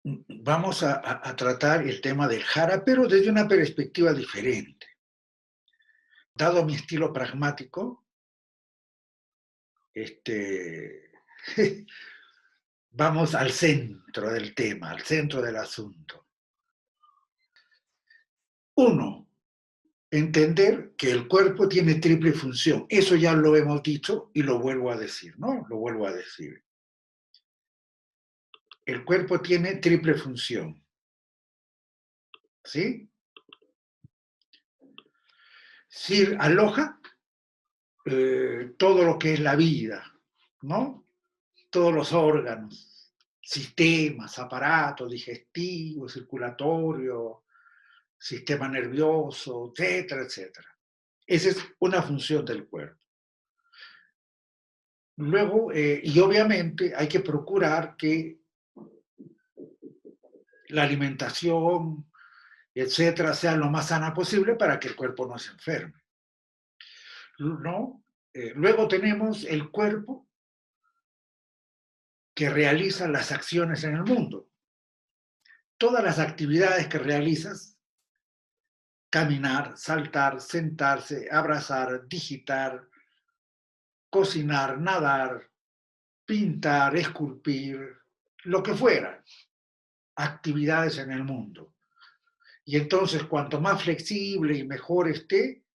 vamos a tratar el tema del jara, pero desde una perspectiva diferente. Dado mi estilo pragmático, este, vamos al centro del tema, al centro del asunto. Uno, entender que el cuerpo tiene triple función. Eso ya lo hemos dicho y lo vuelvo a decir, ¿no? Lo vuelvo a decir. El cuerpo tiene triple función, ¿sí? Sí, aloja todo lo que es la vida, ¿no? Todos los órganos, sistemas, aparatos digestivos, circulatorio, sistema nervioso, etcétera, etcétera. Esa es una función del cuerpo. Luego, y obviamente hay que procurar que la alimentación, etcétera, sea lo más sana posible para que el cuerpo no se enferme, ¿no? Luego tenemos el cuerpo que realiza las acciones en el mundo. Todas las actividades que realizas, caminar, saltar, sentarse, abrazar, digitar, cocinar, nadar, pintar, esculpir, lo que fuera, actividades en el mundo. Y entonces, cuanto más flexible y mejor esté,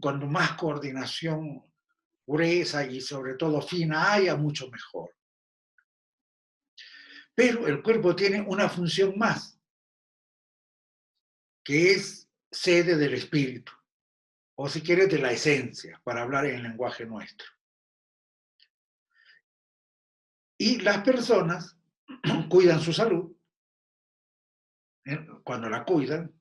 cuanto más coordinación gruesa y sobre todo fina haya, mucho mejor. Pero el cuerpo tiene una función más, que es sede del espíritu, o si quieres de la esencia, para hablar en el lenguaje nuestro. Y las personas cuidan su salud, cuando la cuidan,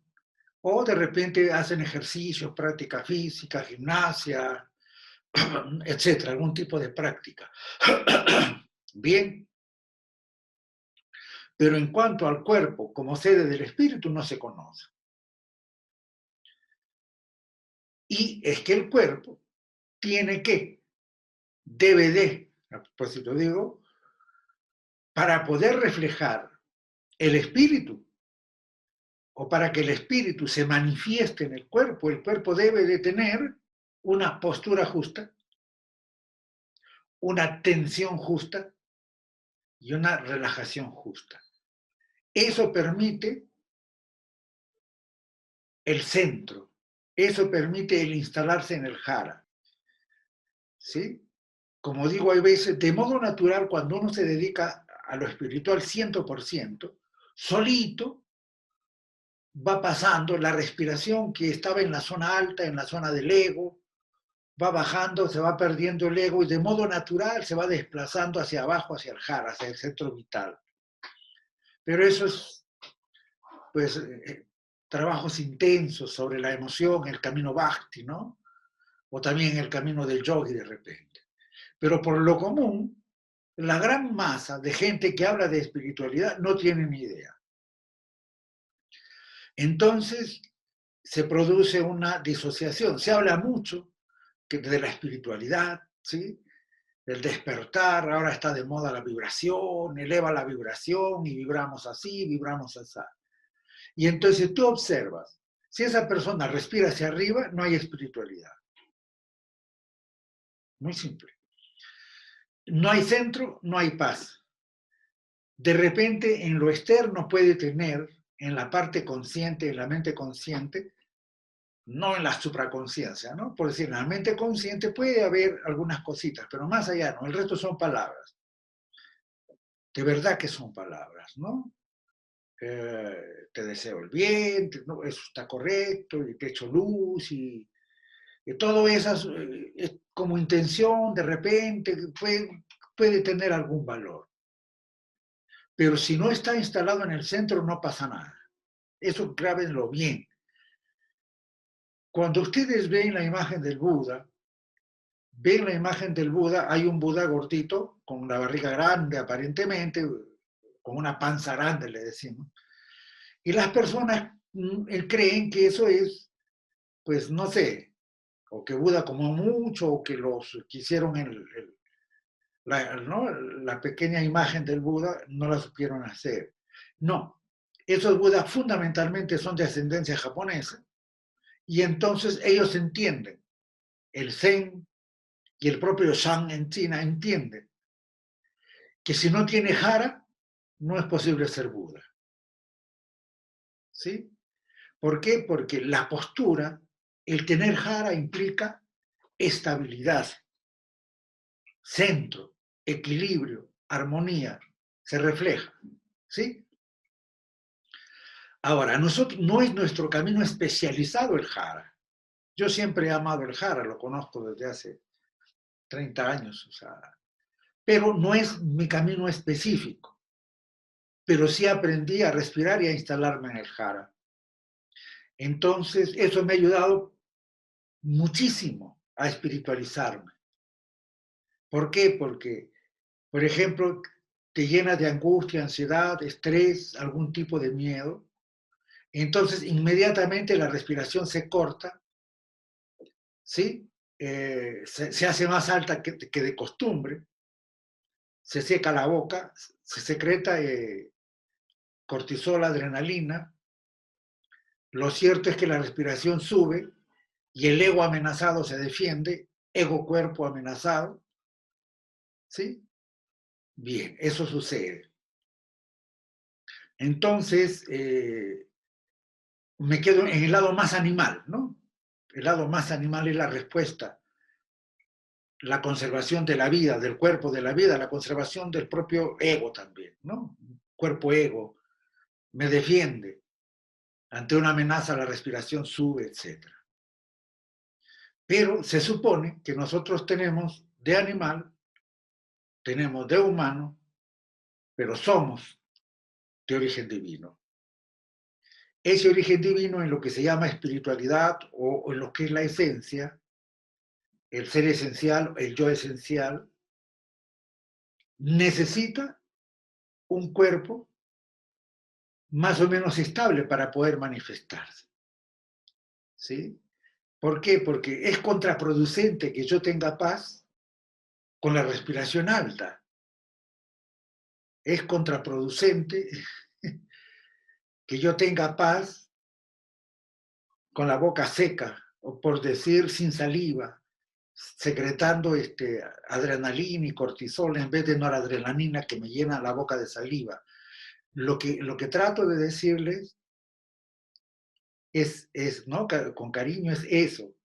o de repente hacen ejercicios, práctica física, gimnasia, etcétera, algún tipo de práctica. Bien, pero en cuanto al cuerpo como sede del espíritu no se conoce. Y es que el cuerpo tiene que, debe de, a propósito digo, para poder reflejar el espíritu o para que el espíritu se manifieste en el cuerpo debe de tener una postura justa, una tensión justa y una relajación justa. Eso permite el centro, eso permite el instalarse en el jara, ¿sí? Como digo, hay veces, de modo natural, cuando uno se dedica a lo espiritual 100%, solito va pasando la respiración que estaba en la zona alta, en la zona del ego, va bajando, se va perdiendo el ego y de modo natural se va desplazando hacia abajo, hacia el jara, hacia el centro vital. Pero eso es, pues, trabajos intensos sobre la emoción, el camino bhakti, ¿no? O también el camino del yogi de repente. Pero por lo común, la gran masa de gente que habla de espiritualidad no tiene ni idea. Entonces, se produce una disociación. Se habla mucho de la espiritualidad, ¿sí? El despertar, ahora está de moda la vibración, eleva la vibración y vibramos así, vibramos así. Y entonces tú observas, si esa persona respira hacia arriba, no hay espiritualidad. Muy simple. No hay centro, no hay paz. De repente, en lo externo puede tener, en la parte consciente, en la mente consciente, no en la supraconciencia, ¿no? Por decir, en la mente consciente puede haber algunas cositas, pero más allá no, el resto son palabras. De verdad que son palabras, ¿no? Te deseo el bien, no, eso está correcto, y te echo luz, y todo eso es como intención, de repente, puede tener algún valor. Pero si no está instalado en el centro, no pasa nada. Eso grábenlo bien. Cuando ustedes ven la imagen del Buda, ven la imagen del Buda, hay un Buda gordito, con una barriga grande aparentemente, con una panza grande, le decimos. Y las personas creen que eso es, pues no sé, o que Buda comió mucho, o que los que hicieron ¿no? la pequeña imagen del Buda no la supieron hacer. No, esos Budas fundamentalmente son de ascendencia japonesa y entonces ellos entienden, el Zen y el propio Shan en China entienden que si no tiene jara, no es posible ser Buda. ¿Sí? ¿Por qué? Porque la postura, el tener jara implica estabilidad, centro, equilibrio, armonía, se refleja. ¿Sí? Ahora, nosotros, no es nuestro camino especializado el jara. Yo siempre he amado el jara, lo conozco desde hace 30 años, o sea, pero no es mi camino específico. Pero sí aprendí a respirar y a instalarme en el jara. Entonces, eso me ha ayudado muchísimo a espiritualizarme. ¿Por qué? Porque, por ejemplo, te llenas de angustia, ansiedad, estrés, algún tipo de miedo. Entonces, inmediatamente la respiración se corta, ¿sí? Se hace más alta que de costumbre, se seca la boca, se secreta cortisol, adrenalina. Lo cierto es que la respiración sube y el ego amenazado se defiende, ego-cuerpo amenazado, ¿sí? Bien, eso sucede. Entonces, me quedo en el lado más animal, ¿no? El lado más animal es la respuesta, la conservación de la vida, del cuerpo, de la vida, la conservación del propio ego también, ¿no? Cuerpo-ego, me defiende. Ante una amenaza la respiración sube, etc. Pero se supone que nosotros tenemos de animal, tenemos de humano, pero somos de origen divino. Ese origen divino en lo que se llama espiritualidad o en lo que es la esencia, el ser esencial, el yo esencial, necesita un cuerpo más o menos estable para poder manifestarse. ¿Sí? ¿Por qué? Porque es contraproducente que yo tenga paz con la respiración alta. Es contraproducente que yo tenga paz con la boca seca, o por decir sin saliva, secretando adrenalina y cortisol en vez de noradrenalina que me llena la boca de saliva. Lo que trato de decirles ¿no? Con cariño es eso,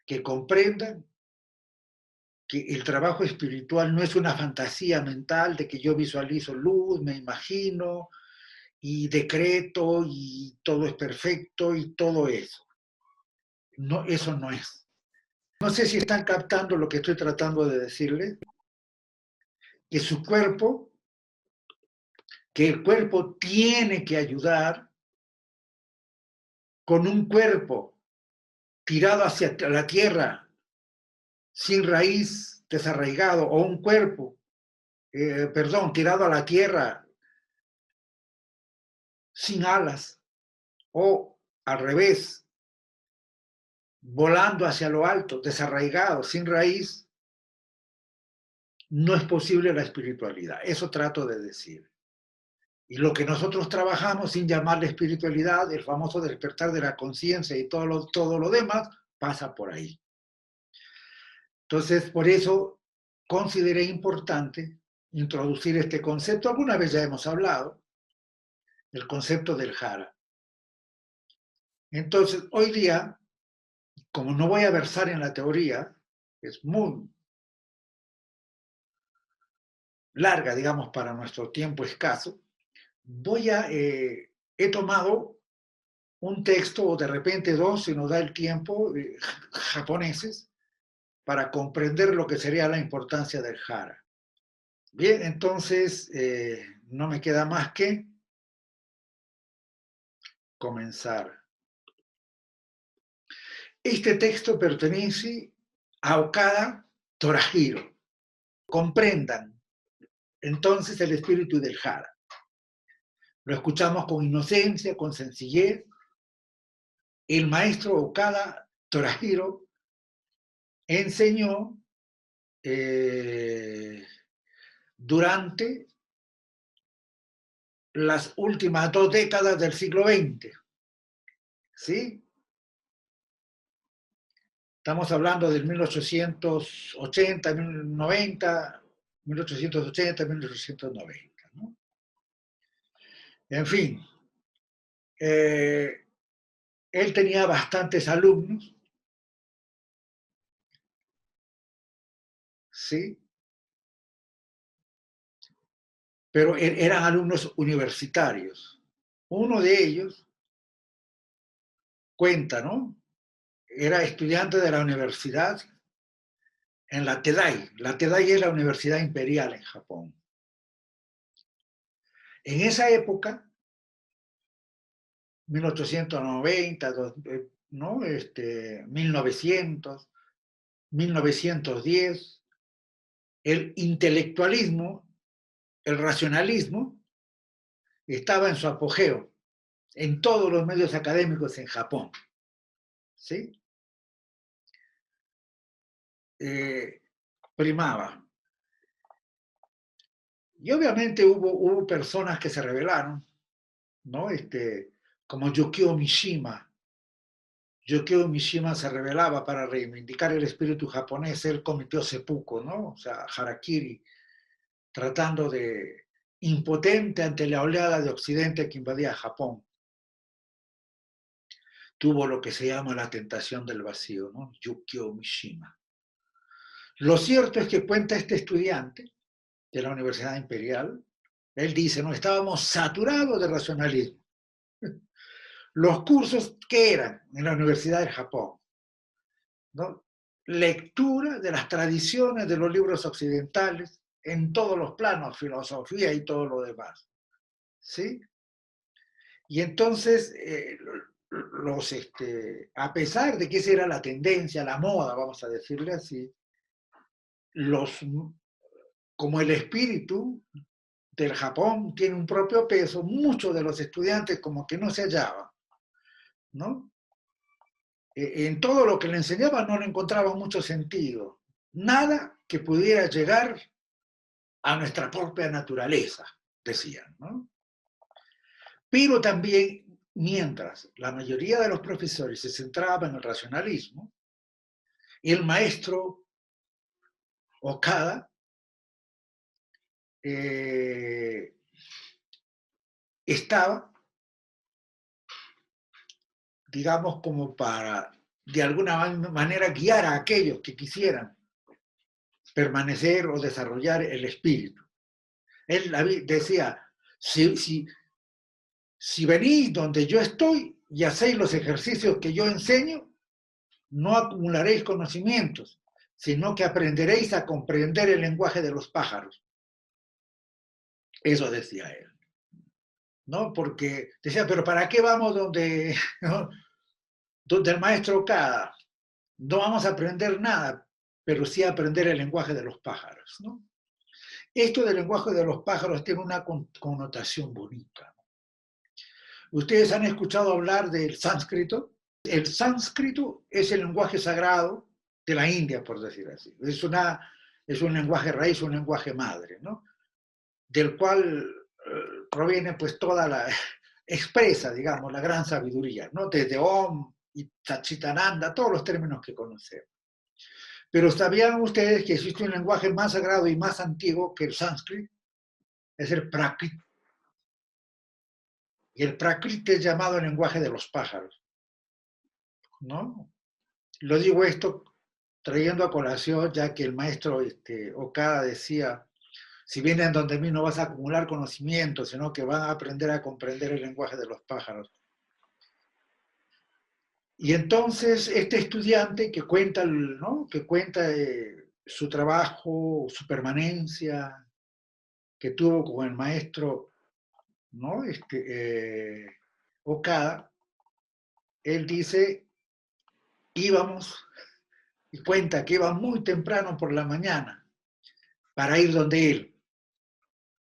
que comprendan que el trabajo espiritual no es una fantasía mental de que yo visualizo luz, me imagino y decreto y todo es perfecto y todo eso. No, eso no es. No sé si están captando lo que estoy tratando de decirles, que su cuerpo, que el cuerpo tiene que ayudar con un cuerpo tirado hacia la tierra, sin raíz, desarraigado, o un cuerpo, tirado a la tierra, sin alas, o al revés, volando hacia lo alto, desarraigado, sin raíz, no es posible la espiritualidad. Eso trato de decir. Y lo que nosotros trabajamos sin llamarle espiritualidad, el famoso despertar de la conciencia y todo lo demás, pasa por ahí. Entonces, por eso consideré importante introducir este concepto. Alguna vez ya hemos hablado del concepto del jara. Entonces, hoy día, como no voy a versar en la teoría, es muy larga, digamos, para nuestro tiempo escaso, he tomado un texto, o de repente dos, si nos da el tiempo, japoneses, para comprender lo que sería la importancia del jara. Bien, entonces no me queda más que comenzar. Este texto pertenece a Okada Torajiro. Comprendan entonces el espíritu del jara. Lo escuchamos con inocencia, con sencillez. El maestro Okada Torajiro enseñó durante las últimas 2 décadas del siglo XX, ¿sí? Estamos hablando del 1880, 1890, 1880, 1890, ¿no? En fin, él tenía bastantes alumnos, ¿sí? Pero eran alumnos universitarios. Uno de ellos cuenta, ¿no? Era estudiante de la universidad en la TEDAI. La TEDAI es la Universidad Imperial en Japón. En esa época, 1890, ¿no? 1900, 1910, el intelectualismo, el racionalismo, estaba en su apogeo en todos los medios académicos en Japón, ¿sí? Primaba. Y obviamente hubo personas que se rebelaron, ¿no? Como Yukio Mishima. Yukio Mishima se rebelaba para reivindicar el espíritu japonés. Él cometió seppuku, ¿no? O sea, harakiri, tratando de impotente ante la oleada de Occidente que invadía Japón. Tuvo lo que se llama la tentación del vacío, ¿no? Yukio Mishima. Lo cierto es que cuenta este estudiante de la Universidad Imperial, él dice, no, estábamos saturados de racionalismo. Los cursos, ¿qué eran en la Universidad de Japón? ¿No? Lectura de las tradiciones de los libros occidentales en todos los planos, filosofía y todo lo demás. ¿Sí? Y entonces, a pesar de que esa era la tendencia, la moda, vamos a decirle así, como el espíritu del Japón tiene un propio peso, muchos de los estudiantes como que no se hallaban, ¿no? En todo lo que le enseñaban no le encontraban mucho sentido, nada que pudiera llegar a nuestra propia naturaleza, decían, ¿no? Pero también, mientras la mayoría de los profesores se centraban en el racionalismo, el maestro Okada estaba, digamos, como para de alguna manera guiar a aquellos que quisieran permanecer o desarrollar el espíritu. Él decía, si venís donde yo estoy y hacéis los ejercicios que yo enseño, no acumularéis conocimientos, sino que aprenderéis a comprender el lenguaje de los pájaros. Eso decía él, ¿no? Porque decía, pero ¿para qué vamos donde, ¿no? Donde el maestro Okada? No vamos a aprender nada, pero sí a aprender el lenguaje de los pájaros, ¿no? Esto del lenguaje de los pájaros tiene una connotación bonita. ¿Ustedes han escuchado hablar del sánscrito? El sánscrito es el lenguaje sagrado de la India, por decir así. Es un lenguaje raíz, un lenguaje madre, ¿no? Del cual proviene pues toda la, expresa, digamos, la gran sabiduría, ¿no? Desde Om y Satchitananda, todos los términos que conocemos. Pero ¿sabían ustedes que existe un lenguaje más sagrado y más antiguo que el sánscrito? Es el Prakrit. Y el Prakrit es llamado el lenguaje de los pájaros, ¿no? Lo digo esto trayendo a colación, ya que el maestro Okada decía, si vienen donde mí no vas a acumular conocimiento, sino que van a aprender a comprender el lenguaje de los pájaros. Y entonces este estudiante que cuenta, ¿no? Que cuenta su trabajo, su permanencia que tuvo con el maestro, ¿no? Okada, él dice, íbamos, y cuenta que iba muy temprano por la mañana para ir donde él.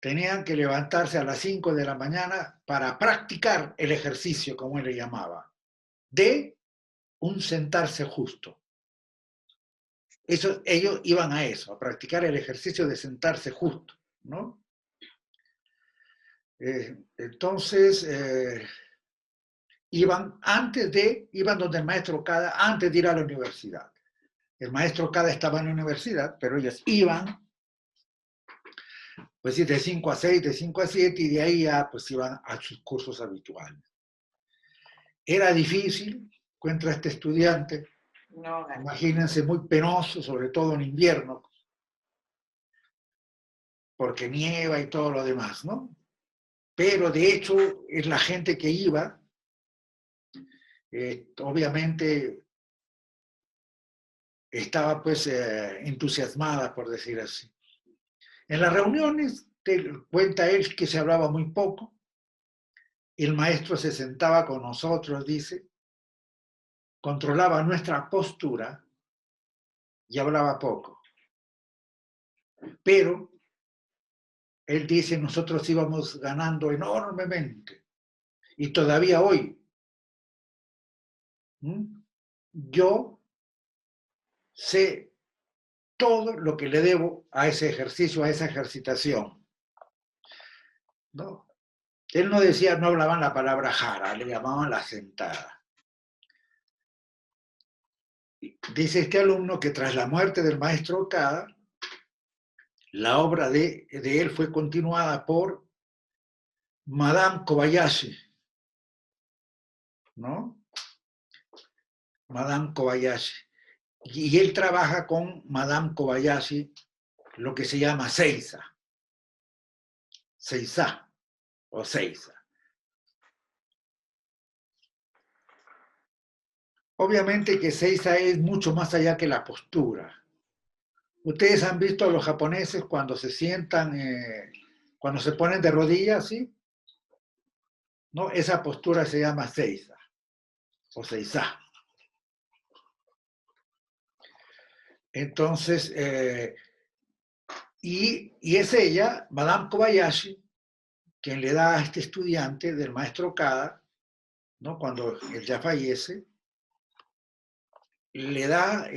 Tenían que levantarse a las 5 de la mañana para practicar el ejercicio, como él le llamaba, de un sentarse justo. Ellos iban a eso, a practicar el ejercicio de sentarse justo, ¿no? Entonces, iban donde el maestro Cada antes de ir a la universidad. El maestro Cada estaba en la universidad, pero ellos iban, pues de 5 a 6, de 5 a 7, y de ahí ya pues iban a sus cursos habituales. Era difícil, encuentra este estudiante, no, imagínense, muy penoso, sobre todo en invierno, porque nieva y todo lo demás, ¿no? Pero de hecho es la gente que iba, obviamente estaba pues entusiasmada, por decir así. En las reuniones, cuenta él que se hablaba muy poco, el maestro se sentaba con nosotros, dice, controlaba nuestra postura y hablaba poco. Pero él dice, nosotros íbamos ganando enormemente. Y todavía hoy, yo sé todo lo que le debo a ese ejercicio, a esa ejercitación. ¿No? Él no decía, no hablaban la palabra jara, le llamaban la sentada. Dice este alumno que tras la muerte del maestro Okada, la obra de él fue continuada por Madame Kobayashi, ¿no? Madame Kobayashi. Y él trabaja con Madame Kobayashi lo que se llama Seiza. Seiza o Seiza. Obviamente que Seiza es mucho más allá que la postura. Ustedes han visto a los japoneses cuando se sientan, cuando se ponen de rodillas, ¿sí? ¿No? Esa postura se llama Seiza o Seiza. Entonces, y es ella, Madame Kobayashi, quien le da a este estudiante del maestro Kada, ¿no? Cuando él ya fallece, le da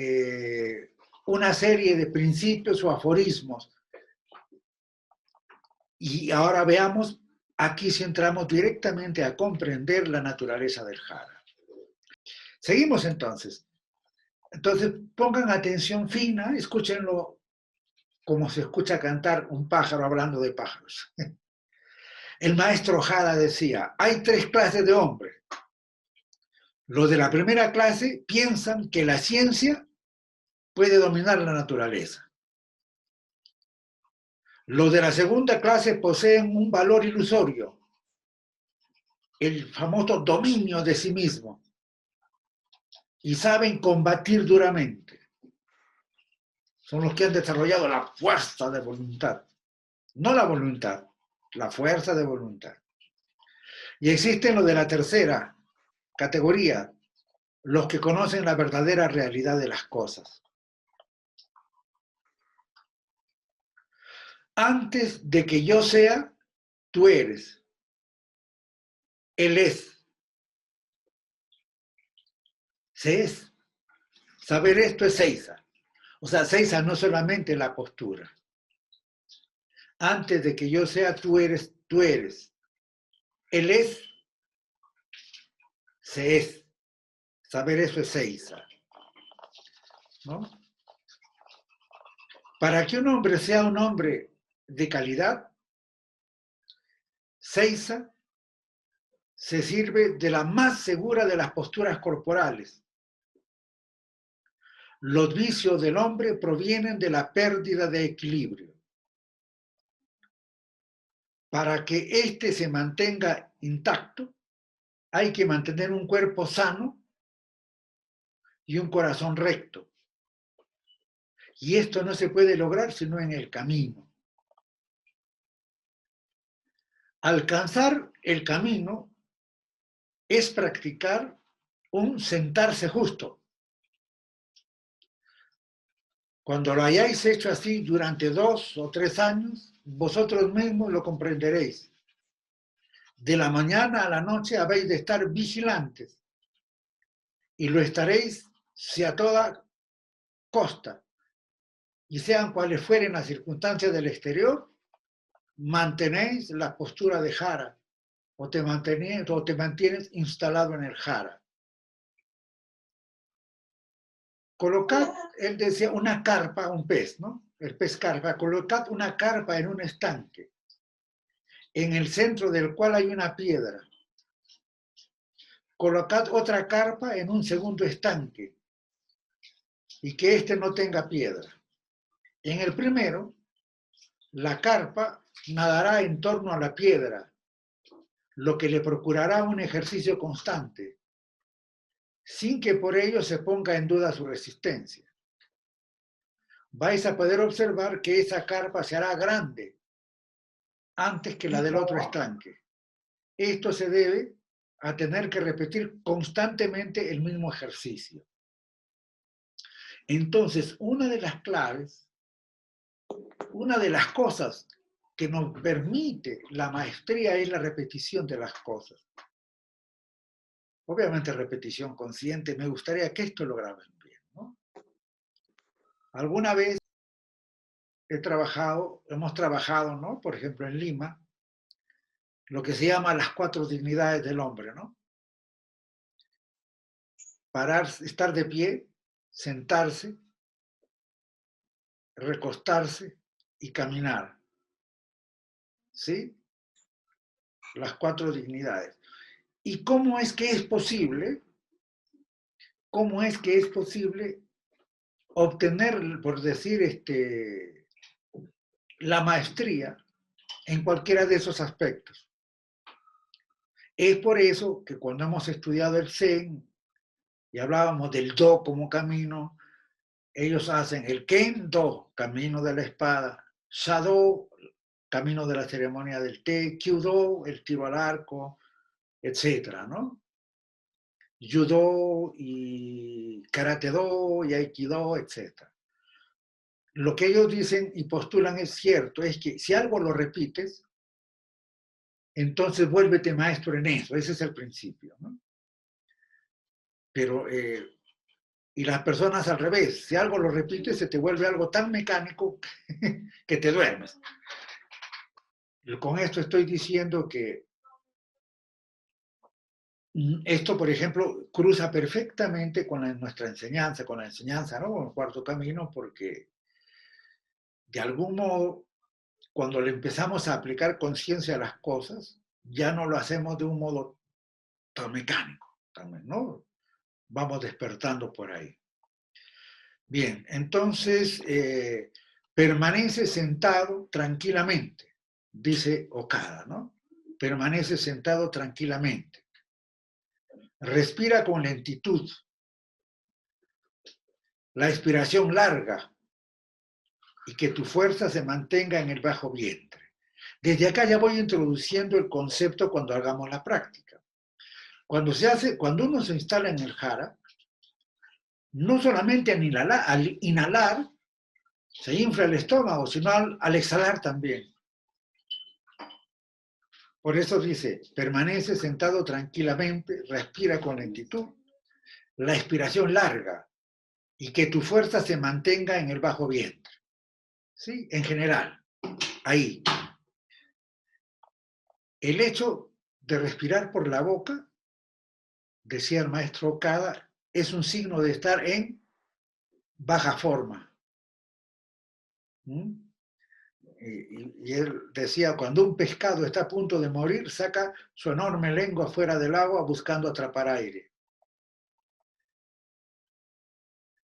una serie de principios o aforismos. Y ahora veamos, aquí si entramos directamente a comprender la naturaleza del jara. Seguimos entonces. Entonces pongan atención fina, escúchenlo como se escucha cantar un pájaro hablando de pájaros. El maestro Jara decía, hay 3 clases de hombres. Los de la primera clase piensan que la ciencia puede dominar la naturaleza. Los de la segunda clase poseen un valor ilusorio, el famoso dominio de sí mismo, y saben combatir duramente. Son los que han desarrollado la fuerza de voluntad. No la voluntad, la fuerza de voluntad. Y existen los de la tercera categoría, los que conocen la verdadera realidad de las cosas. Antes de que yo sea, tú eres. Él es. Se es. Saber esto es Seiza. O sea, Seiza no solamente la postura. Antes de que yo sea, tú eres, tú eres. Él es, se es. Saber eso es Seiza. ¿No? Para que un hombre sea un hombre de calidad, Seiza se sirve de la más segura de las posturas corporales. Los vicios del hombre provienen de la pérdida de equilibrio. Para que éste se mantenga intacto, hay que mantener un cuerpo sano y un corazón recto. Y esto no se puede lograr sino en el camino. Alcanzar el camino es practicar un sentarse justo. Cuando lo hayáis hecho así durante 2 o 3 años, vosotros mismos lo comprenderéis. De la mañana a la noche habéis de estar vigilantes y lo estaréis si a toda costa, y sean cuales fueren las circunstancias del exterior, mantenéis la postura de jara o te mantienes instalado en el jara. Colocad, él decía, una carpa, un pez, ¿no? El pez carpa. Colocad una carpa en un estanque, en el centro del cual hay una piedra. Colocad otra carpa en un segundo estanque y que éste no tenga piedra. En el primero, la carpa nadará en torno a la piedra, lo que le procurará un ejercicio constante, sin que por ello se ponga en duda su resistencia. Vais a poder observar que esa carpa se hará grande antes que la del otro estanque. Esto se debe a tener que repetir constantemente el mismo ejercicio. Entonces, una de las claves, una de las cosas que nos permite la maestría es la repetición de las cosas. Obviamente repetición consciente. Me gustaría que esto lo graben bien, ¿no? Alguna vez hemos trabajado, ¿no? Por ejemplo, en Lima, lo que se llama las 4 dignidades del hombre, ¿no? Parar, estar de pie, sentarse, recostarse y caminar. ¿Sí? Las 4 dignidades. ¿Y cómo es que es posible? ¿Cómo es que es posible obtener, por decir, la maestría en cualquiera de esos aspectos? Es por eso que cuando hemos estudiado el Zen y hablábamos del Do como camino, ellos hacen el Ken-Do, camino de la espada, Sha-Do, camino de la ceremonia del té, Kyudo, el tiro al arco, etcétera, ¿no? Judo y Karate-Do y Aikido, etcétera. Lo que ellos dicen y postulan es cierto, es que si algo lo repites, entonces vuélvete maestro en eso, ese es el principio, ¿no? Pero, y las personas al revés, si algo lo repites, se te vuelve algo tan mecánico que te duermes. Con esto estoy diciendo que esto, por ejemplo, cruza perfectamente con nuestra enseñanza, con la enseñanza, ¿no? Con el cuarto camino, porque de algún modo, cuando le empezamos a aplicar conciencia a las cosas, ya no lo hacemos de un modo tan mecánico, ¿no? Vamos despertando por ahí. Bien, entonces, permanece sentado tranquilamente, dice Okada, ¿no? Permanece sentado tranquilamente. Respira con lentitud. La expiración larga y que tu fuerza se mantenga en el bajo vientre. Desde acá ya voy introduciendo el concepto cuando hagamos la práctica. Cuando uno se instala en el jara, no solamente al inhalar se infla el estómago, sino al exhalar también. Por eso dice, permanece sentado tranquilamente, respira con lentitud, la expiración larga y que tu fuerza se mantenga en el bajo vientre. ¿Sí? En general, ahí. El hecho de respirar por la boca, decía el maestro Okada, es un signo de estar en baja forma. Y él decía, cuando un pescado está a punto de morir, saca su enorme lengua fuera del agua buscando atrapar aire.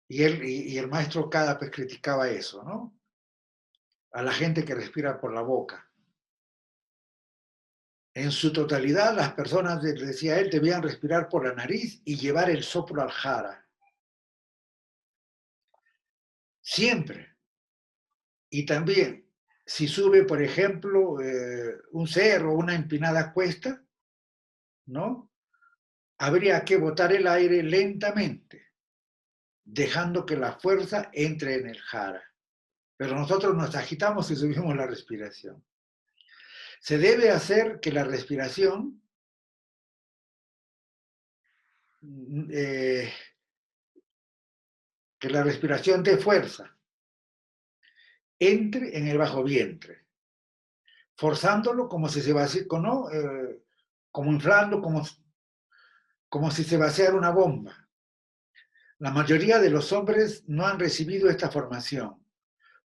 Y el maestro Okada pues criticaba eso, ¿no? A la gente que respira por la boca. En su totalidad, las personas, decía él, debían respirar por la nariz y llevar el soplo al jara. Siempre. Y también, si sube, por ejemplo, un cerro, una empinada cuesta, ¿no? Habría que botar el aire lentamente, dejando que la fuerza entre en el jara. Pero nosotros nos agitamos y subimos la respiración. Se debe hacer que la respiración dé fuerza, entre en el bajo vientre, forzándolo como si se vacía, ¿no? Como inflando, como si se vaciara una bomba. La mayoría de los hombres no han recibido esta formación.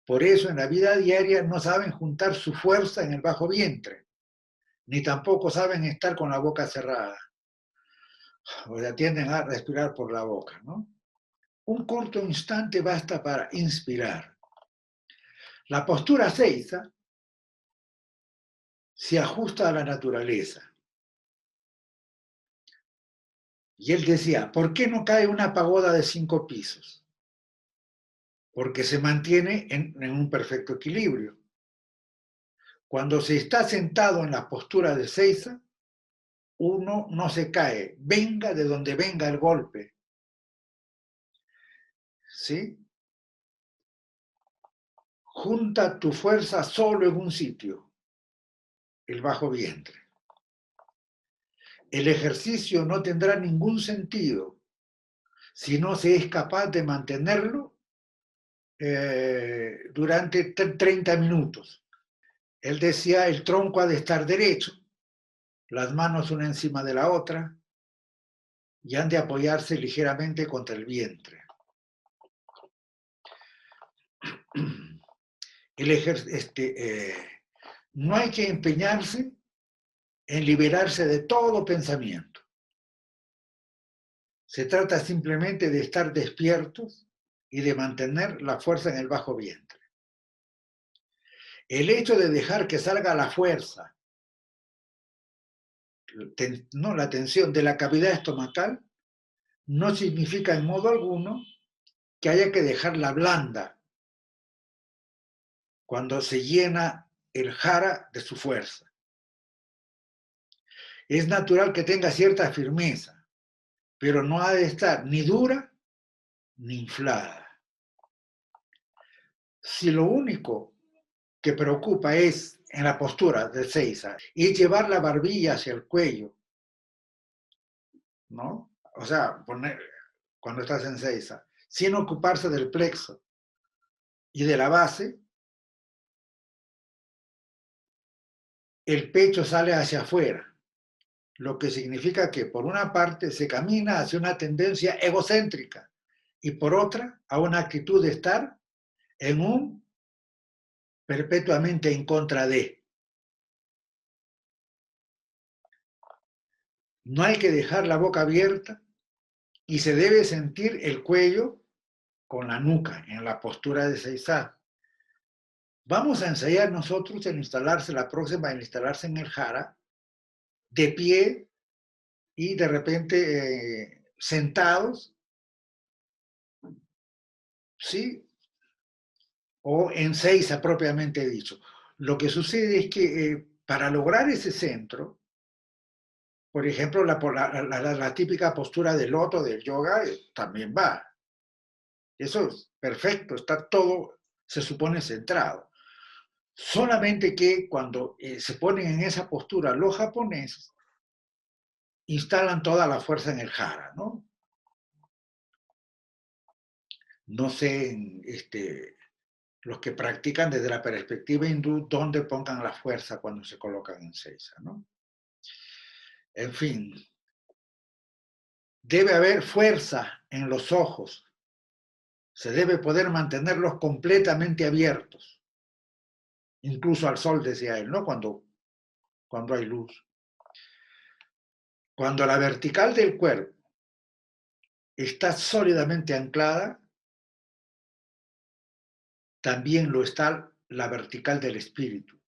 Por eso en la vida diaria no saben juntar su fuerza en el bajo vientre, ni tampoco saben estar con la boca cerrada. O sea, tienden a respirar por la boca, ¿no? Un corto instante basta para inspirar. La postura seiza se ajusta a la naturaleza. Y él decía, ¿por qué no cae una pagoda de 5 pisos? Porque se mantiene en un perfecto equilibrio. Cuando se está sentado en la postura de seiza, uno no se cae, venga de donde venga el golpe. ¿Sí? Junta tu fuerza solo en un sitio, el bajo vientre. El ejercicio no tendrá ningún sentido si no se es capaz de mantenerlo durante 30 minutos. Él decía, el tronco ha de estar derecho, las manos una encima de la otra, y han de apoyarse ligeramente contra el vientre. No hay que empeñarse en liberarse de todo pensamiento. Se trata simplemente de estar despiertos y de mantener la fuerza en el bajo vientre. El hecho de dejar que salga la fuerza, no, la tensión de la cavidad estomacal, no significa en modo alguno que haya que dejarla blanda cuando se llena el jara de su fuerza. Es natural que tenga cierta firmeza, pero no ha de estar ni dura ni inflada. Si lo único que preocupa es en la postura de seiza y llevar la barbilla hacia el cuello, ¿no? O sea, cuando estás en seiza, sin ocuparse del plexo y de la base, el pecho sale hacia afuera, lo que significa que por una parte se camina hacia una tendencia egocéntrica y por otra a una actitud de estar en un perpetuamente en contra de. No hay que dejar la boca abierta y se debe sentir el cuello con la nuca en la postura de seizá. Vamos a ensayar nosotros en instalarse, la próxima en instalarse en el jara, de pie y de repente sentados, ¿sí? O en seiza propiamente dicho. Lo que sucede es que para lograr ese centro, por ejemplo, la típica postura del loto del yoga también va. Eso es perfecto, está todo, se supone, centrado. Solamente que cuando se ponen en esa postura los japoneses, instalan toda la fuerza en el jara, ¿no? No sé, los que practican desde la perspectiva hindú, dónde pongan la fuerza cuando se colocan en seiza, ¿no? En fin, debe haber fuerza en los ojos. Se debe poder mantenerlos completamente abiertos. Incluso al sol, decía él, ¿no? Cuando hay luz. Cuando la vertical del cuerpo está sólidamente anclada, también lo está la vertical del espíritu.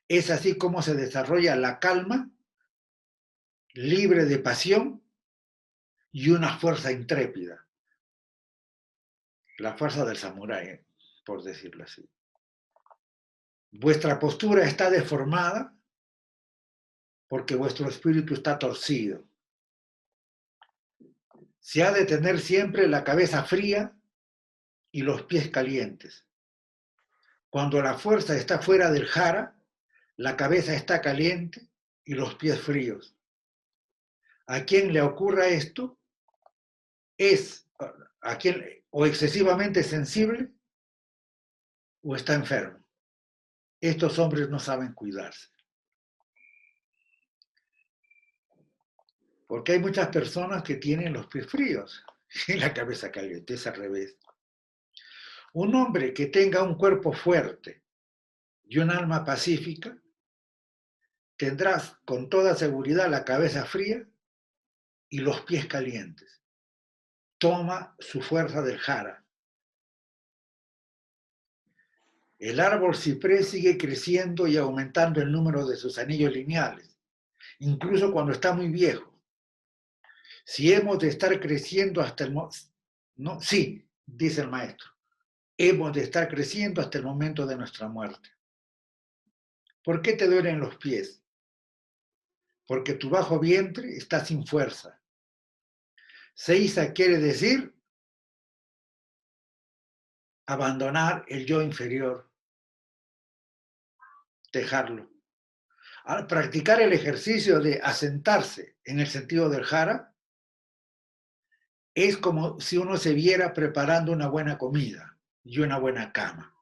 Es así como se desarrolla la calma, libre de pasión y una fuerza intrépida. La fuerza del samurái, por decirlo así. Vuestra postura está deformada porque vuestro espíritu está torcido. Se ha de tener siempre la cabeza fría y los pies calientes. Cuando la fuerza está fuera del jara, la cabeza está caliente y los pies fríos. A quien le ocurra esto es o excesivamente sensible o está enfermo. estos hombres no saben cuidarse. Porque hay muchas personas que tienen los pies fríos y la cabeza caliente, es al revés. Un hombre que tenga un cuerpo fuerte y un alma pacífica, tendrás con toda seguridad la cabeza fría y los pies calientes. Toma su fuerza del jara. El árbol ciprés sigue creciendo y aumentando el número de sus anillos lineales, incluso cuando está muy viejo. Si hemos de estar creciendo hasta el momento, no, sí, dice el maestro, hemos de estar creciendo hasta el momento de nuestra muerte. ¿Por qué te duelen los pies? Porque tu bajo vientre está sin fuerza. Seiza quiere decir abandonar el yo inferior, dejarlo. Al practicar el ejercicio de asentarse en el sentido del jara, es como si uno se viera preparando una buena comida y una buena cama.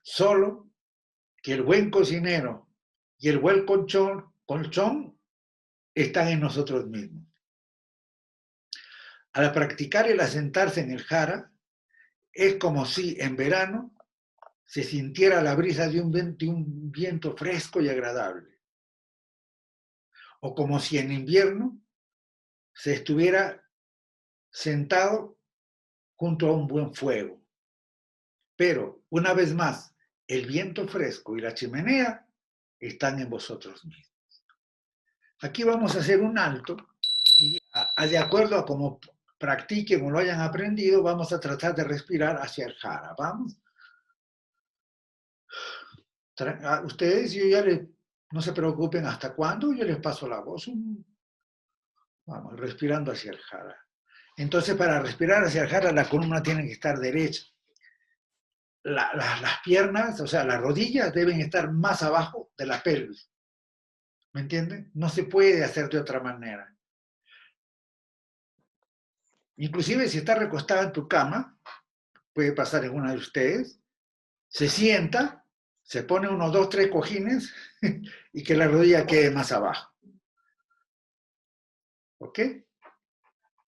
Solo que el buen cocinero y el buen colchón están en nosotros mismos. Al practicar el asentarse en el jara, es como si en verano se sintiera la brisa de un viento fresco y agradable. O como si en invierno se estuviera sentado junto a un buen fuego. Pero, una vez más, el viento fresco y la chimenea están en vosotros mismos. Aquí vamos a hacer un alto y de acuerdo a cómo practiquen o lo hayan aprendido, vamos a tratar de respirar hacia el jara. ¿Vamos? Ustedes, no se preocupen hasta cuándo, yo les paso la voz. Vamos, respirando hacia el jara. Entonces, para respirar hacia el jara, la columna tiene que estar derecha. Las piernas, o sea, las rodillas deben estar más abajo de la pelvis. ¿Me entienden? No se puede hacer de otra manera. Inclusive si está recostada en tu cama, puede pasar en una de ustedes, se sienta, se pone unos 2, 3 cojines y que la rodilla quede más abajo. ¿Ok?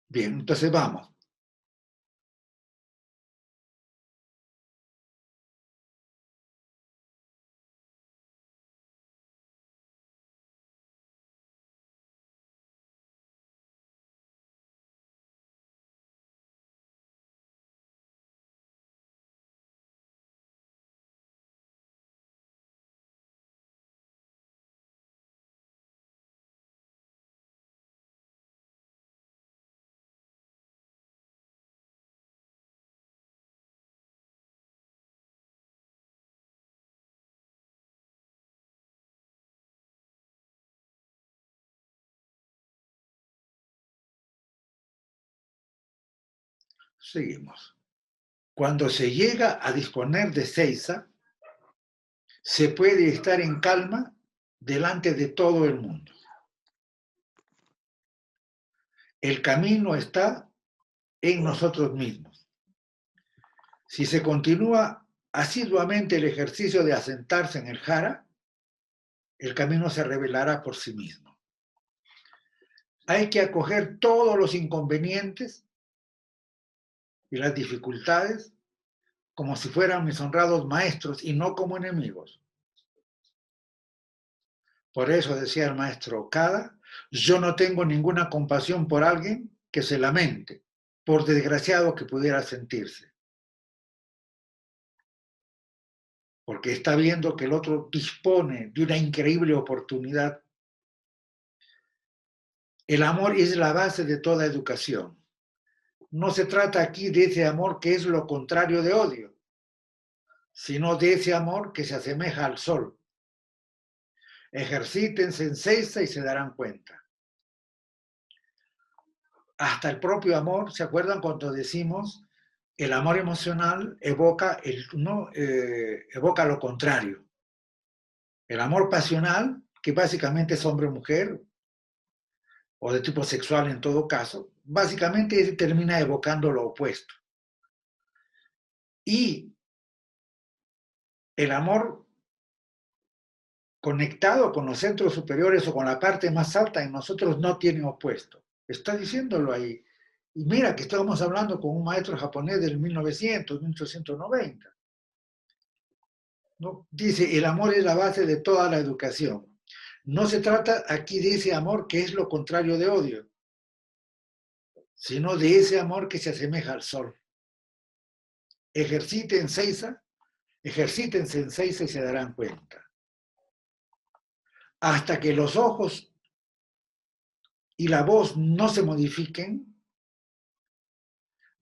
Bien, entonces vamos. Seguimos. Cuando se llega a disponer de Seiza, se puede estar en calma delante de todo el mundo. El camino está en nosotros mismos. Si se continúa asiduamente el ejercicio de asentarse en el jara, el camino se revelará por sí mismo. Hay que acoger todos los inconvenientes y las dificultades como si fueran mis honrados maestros y no como enemigos. Por eso decía el maestro Okada, yo no tengo ninguna compasión por alguien que se lamente, por desgraciado que pudiera sentirse. Porque está viendo que el otro dispone de una increíble oportunidad. El amor es la base de toda educación. No se trata aquí de ese amor que es lo contrario de odio, sino de ese amor que se asemeja al sol. Ejercítense en Seiza y se darán cuenta. Hasta el propio amor, ¿se acuerdan cuando decimos el amor emocional evoca lo contrario? El amor pasional, que básicamente es hombre-mujer, o de tipo sexual en todo caso, básicamente termina evocando lo opuesto. Y el amor conectado con los centros superiores o con la parte más alta en nosotros no tiene opuesto. Está diciéndolo ahí. Y mira que estábamos hablando con un maestro japonés del 1900, 1890. ¿No? Dice, el amor es la base de toda la educación. No se trata aquí de ese amor que es lo contrario de odio, sino de ese amor que se asemeja al sol. Ejercítense en Seiza y se darán cuenta. Hasta que los ojos y la voz no se modifiquen,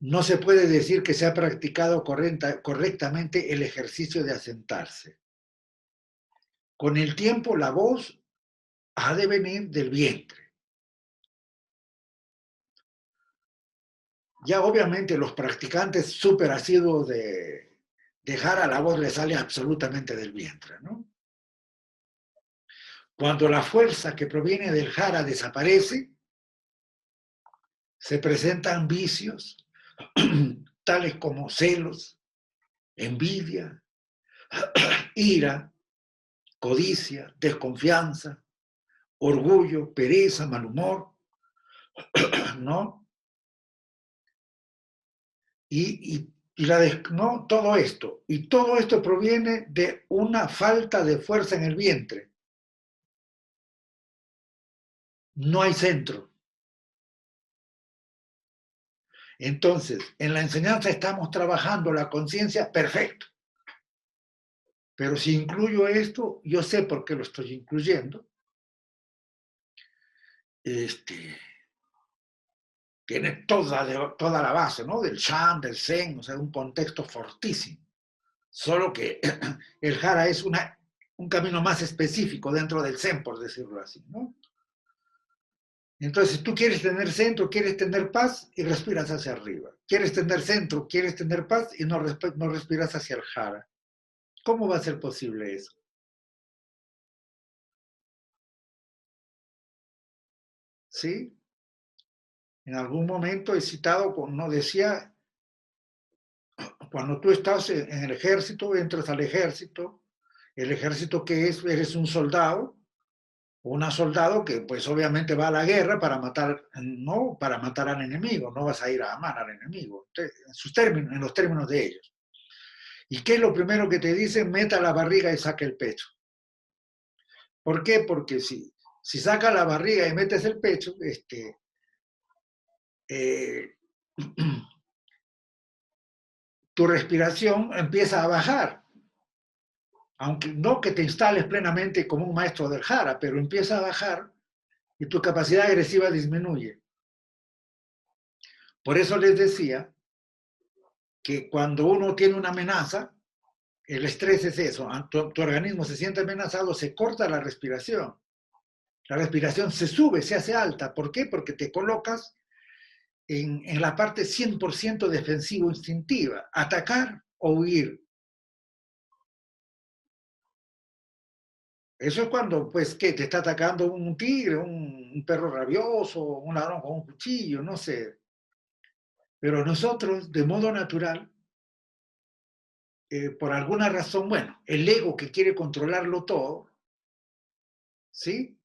no se puede decir que se ha practicado correctamente el ejercicio de asentarse. Con el tiempo, la voz ha de venir del vientre. Ya obviamente los practicantes súper asiduos de jara, la voz le sale absolutamente del vientre, ¿no? Cuando la fuerza que proviene del jara desaparece, se presentan vicios tales como celos, envidia, ira, codicia, desconfianza, orgullo, pereza, mal humor, ¿no? ¿no? Todo esto. Y todo esto proviene de una falta de fuerza en el vientre. No hay centro. Entonces, en la enseñanza estamos trabajando la conciencia, perfecto. Pero si incluyo esto, yo sé por qué lo estoy incluyendo. Tiene toda la base, ¿no? Del Shan, del Zen, o sea, un contexto fortísimo. Solo que el Jara es un camino más específico dentro del Zen, por decirlo así, ¿no? Entonces, tú quieres tener centro, quieres tener paz y respiras hacia arriba. Quieres tener centro, quieres tener paz y no respiras hacia el Jara. ¿Cómo va a ser posible eso? ¿Sí? En algún momento he citado, no decía, cuando tú estás en el ejército, entras al ejército, el ejército que es, eres un soldado, o una soldado que pues obviamente va a la guerra para matar, no para matar al enemigo, no vas a ir a amar al enemigo, en los términos de ellos. ¿Y qué es lo primero que te dicen? Meta la barriga y saca el pecho. ¿Por qué? Porque si sacas la barriga y metes el pecho, tu respiración empieza a bajar. Aunque no que te instales plenamente como un maestro del Jara, pero empieza a bajar y tu capacidad agresiva disminuye. Por eso les decía que cuando uno tiene una amenaza, el estrés es eso, tu organismo se siente amenazado, se corta la respiración se sube, se hace alta. ¿Por qué? Porque te colocas en la parte 100% defensivo instintiva, atacar o huir. Eso es cuando, pues, ¿qué? Te está atacando un tigre, un perro rabioso, un ladrón con un cuchillo, no sé. Pero nosotros, de modo natural, por alguna razón, bueno, el ego que quiere controlarlo todo, ¿sí?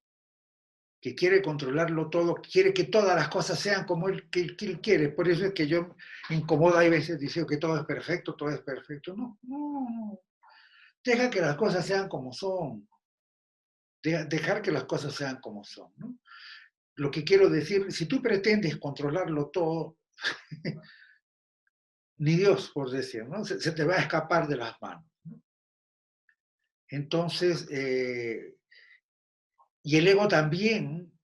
Que quiere controlarlo todo, quiere que todas las cosas sean como él quiere. Por eso es que yo me incomodo a veces diciendo que todo es perfecto, todo es perfecto. No, no, no. Deja que las cosas sean como son. Dejar que las cosas sean como son, ¿no? Lo que quiero decir, si tú pretendes controlarlo todo, ni Dios, por decir, ¿no? Se te va a escapar de las manos, ¿no? Entonces, y el ego también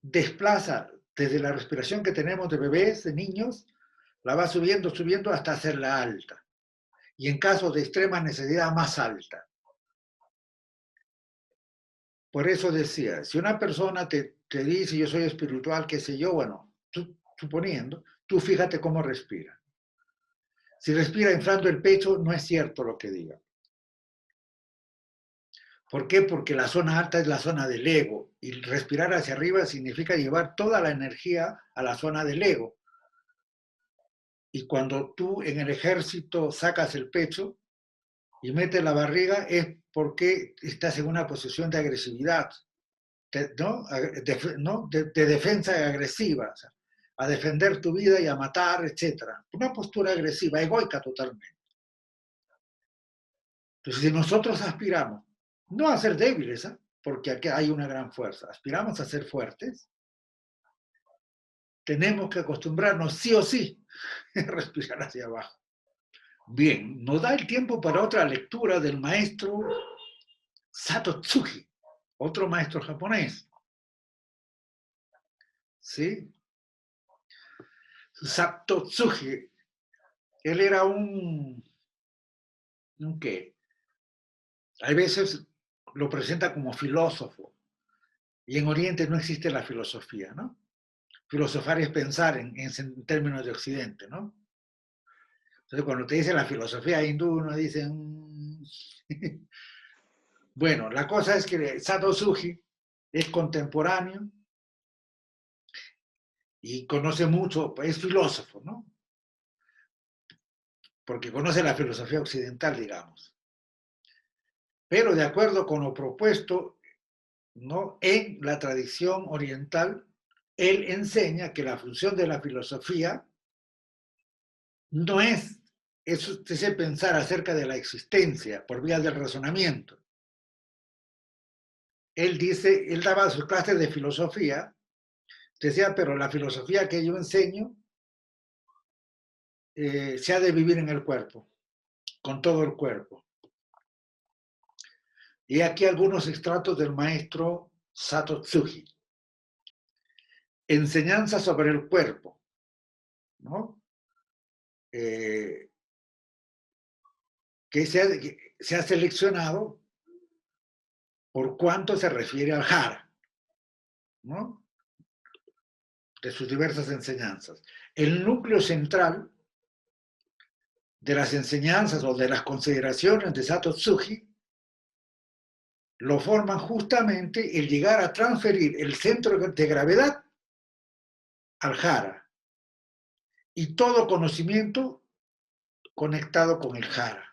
desplaza desde la respiración que tenemos de bebés, de niños, la va subiendo, subiendo hasta hacerla alta. Y en casos de extrema necesidad, más alta. Por eso decía, si una persona te dice yo soy espiritual, qué sé yo, bueno, suponiendo, tú fíjate cómo respira. Si respira inflando el pecho, no es cierto lo que diga. ¿Por qué? Porque la zona alta es la zona del ego y respirar hacia arriba significa llevar toda la energía a la zona del ego. Y cuando tú en el ejército sacas el pecho, y mete la barriga es porque estás en una posición de agresividad, ¿no? De defensa agresiva, o sea, a defender tu vida y a matar, etc. Una postura agresiva, egoica totalmente. Entonces, si nosotros aspiramos, no a ser débiles, ¿eh? Porque aquí hay una gran fuerza, aspiramos a ser fuertes, tenemos que acostumbrarnos sí o sí a respirar hacia abajo. Bien, nos da el tiempo para otra lectura del maestro Sato Tsuji, otro maestro japonés. ¿Sí? Sato Tsuji, él era ¿un qué? Hay veces lo presenta como filósofo, y en Oriente no existe la filosofía, ¿no? Filosofar es pensar en términos de Occidente, ¿no? Entonces, cuando te dice la filosofía hindú, uno dice... Bueno, la cosa es que Sato Tsuji es contemporáneo y conoce mucho, es filósofo, ¿no? Porque conoce la filosofía occidental, digamos. Pero de acuerdo con lo propuesto, ¿no? En la tradición oriental, él enseña que la función de la filosofía no es ese pensar acerca de la existencia por vía del razonamiento. Él dice, él daba sus clases de filosofía, decía, pero la filosofía que yo enseño se ha de vivir en el cuerpo, con todo el cuerpo. Y aquí algunos extractos del maestro Sato Tsuji. Enseñanza sobre el cuerpo, ¿no? Que se ha seleccionado por cuanto se refiere al jara, ¿no? De sus diversas enseñanzas. El núcleo central de las enseñanzas o de las consideraciones de Sato Tsuji lo forman justamente el llegar a transferir el centro de gravedad al jara y todo conocimiento conectado con el jara.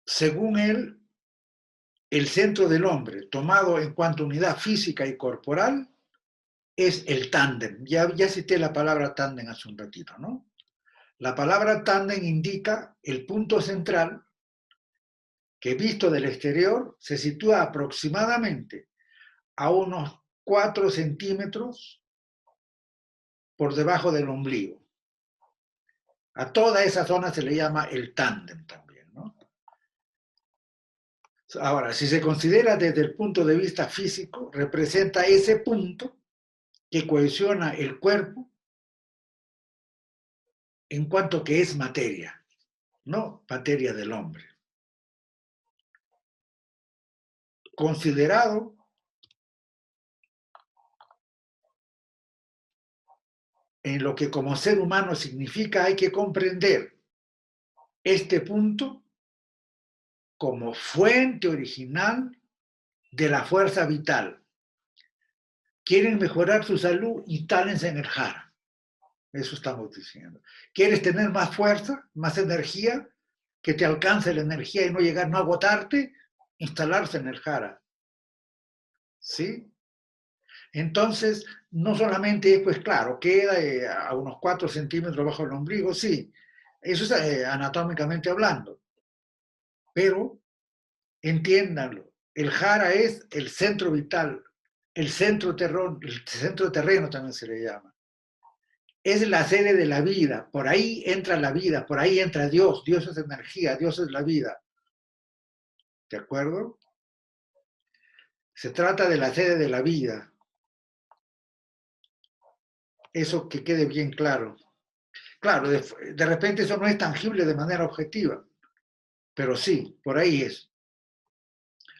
Según él, el centro del hombre, tomado en cuanto a unidad física y corporal, es el tándem. Ya cité la palabra tándem hace un ratito, ¿no? La palabra tándem indica el punto central que, visto del exterior, se sitúa aproximadamente a unos 4 centímetros por debajo del ombligo. A toda esa zona se le llama el tándem también, ¿no? Ahora, si se considera desde el punto de vista físico, representa ese punto que cohesiona el cuerpo en cuanto que es materia, no materia del hombre. Considerado en lo que como ser humano significa, hay que comprender este punto como fuente original de la fuerza vital. Quieren mejorar su salud, instálense en el jara. Eso estamos diciendo. ¿Quieres tener más fuerza, más energía? Que te alcance la energía y no llegar, no agotarte, instalarse en el jara. ¿Sí? Entonces, no solamente, pues claro, queda a unos 4 centímetros bajo el ombligo, sí, eso es anatómicamente hablando, pero entiéndanlo, el jara es el centro vital, el centro terreno también se le llama. Es la sede de la vida, por ahí entra la vida, por ahí entra Dios, Dios es energía, Dios es la vida. ¿De acuerdo? Se trata de la sede de la vida. Eso que quede bien claro. Claro, de repente eso no es tangible de manera objetiva, pero sí, por ahí es.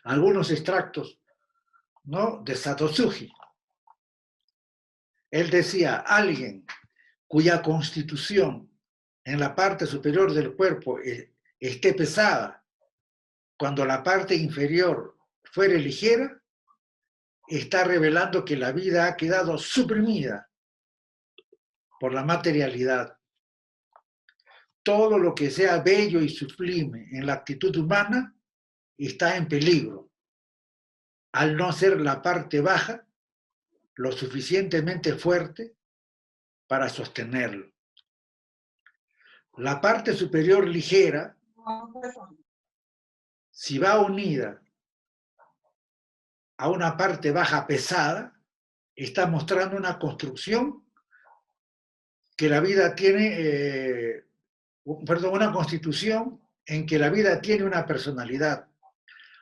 Algunos extractos, ¿no? De Sato Tsuji. Él decía, alguien cuya constitución en la parte superior del cuerpo esté pesada, cuando la parte inferior fuere ligera, está revelando que la vida ha quedado suprimida por la materialidad. todo lo que sea bello y sublime en la actitud humana está en peligro, al no ser la parte baja lo suficientemente fuerte para sostenerlo. La parte superior ligera, si va unida a una parte baja pesada, está mostrando una construcción que la vida tiene, una constitución en que la vida tiene una personalidad,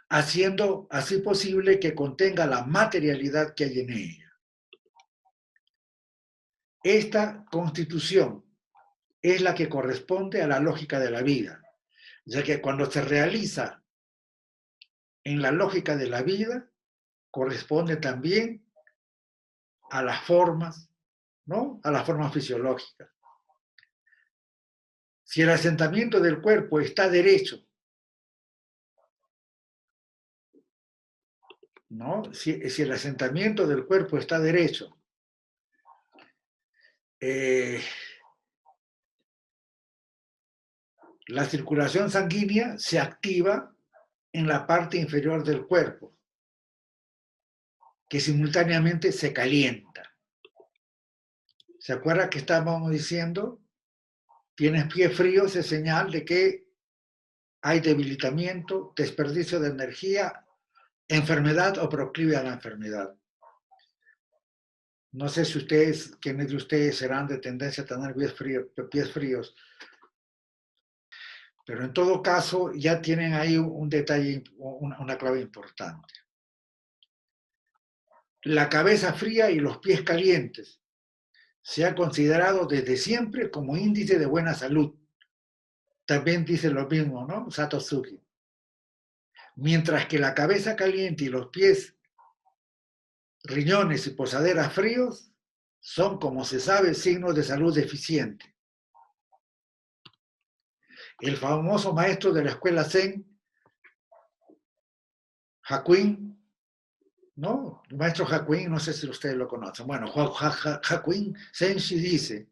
haciendo así posible que contenga la materialidad que hay en ella. Esta constitución es la que corresponde a la lógica de la vida, ya que cuando se realiza en la lógica de la vida, corresponde también a las formas, ¿no? A las formas fisiológicas. Si el asentamiento del cuerpo está derecho, ¿no? Si el asentamiento del cuerpo está derecho, la circulación sanguínea se activa en la parte inferior del cuerpo, que simultáneamente se calienta. ¿Se acuerda que estábamos diciendo? Tienes pies fríos, es señal de que hay debilitamiento, desperdicio de energía, enfermedad o proclive a la enfermedad. No sé si ustedes, quiénes de ustedes serán de tendencia a tener pies fríos, pero en todo caso ya tienen ahí un detalle, una clave importante. La cabeza fría y los pies calientes se ha considerado desde siempre como índice de buena salud. También dice lo mismo, ¿no? Sato Suki. Mientras que la cabeza caliente y los pies, riñones y posaderas fríos son, como se sabe, signos de salud deficiente. El famoso maestro de la escuela Zen, Hakuin, ¿no? El maestro Hakuin, no sé si ustedes lo conocen. Bueno, Hakuin Senshi dice,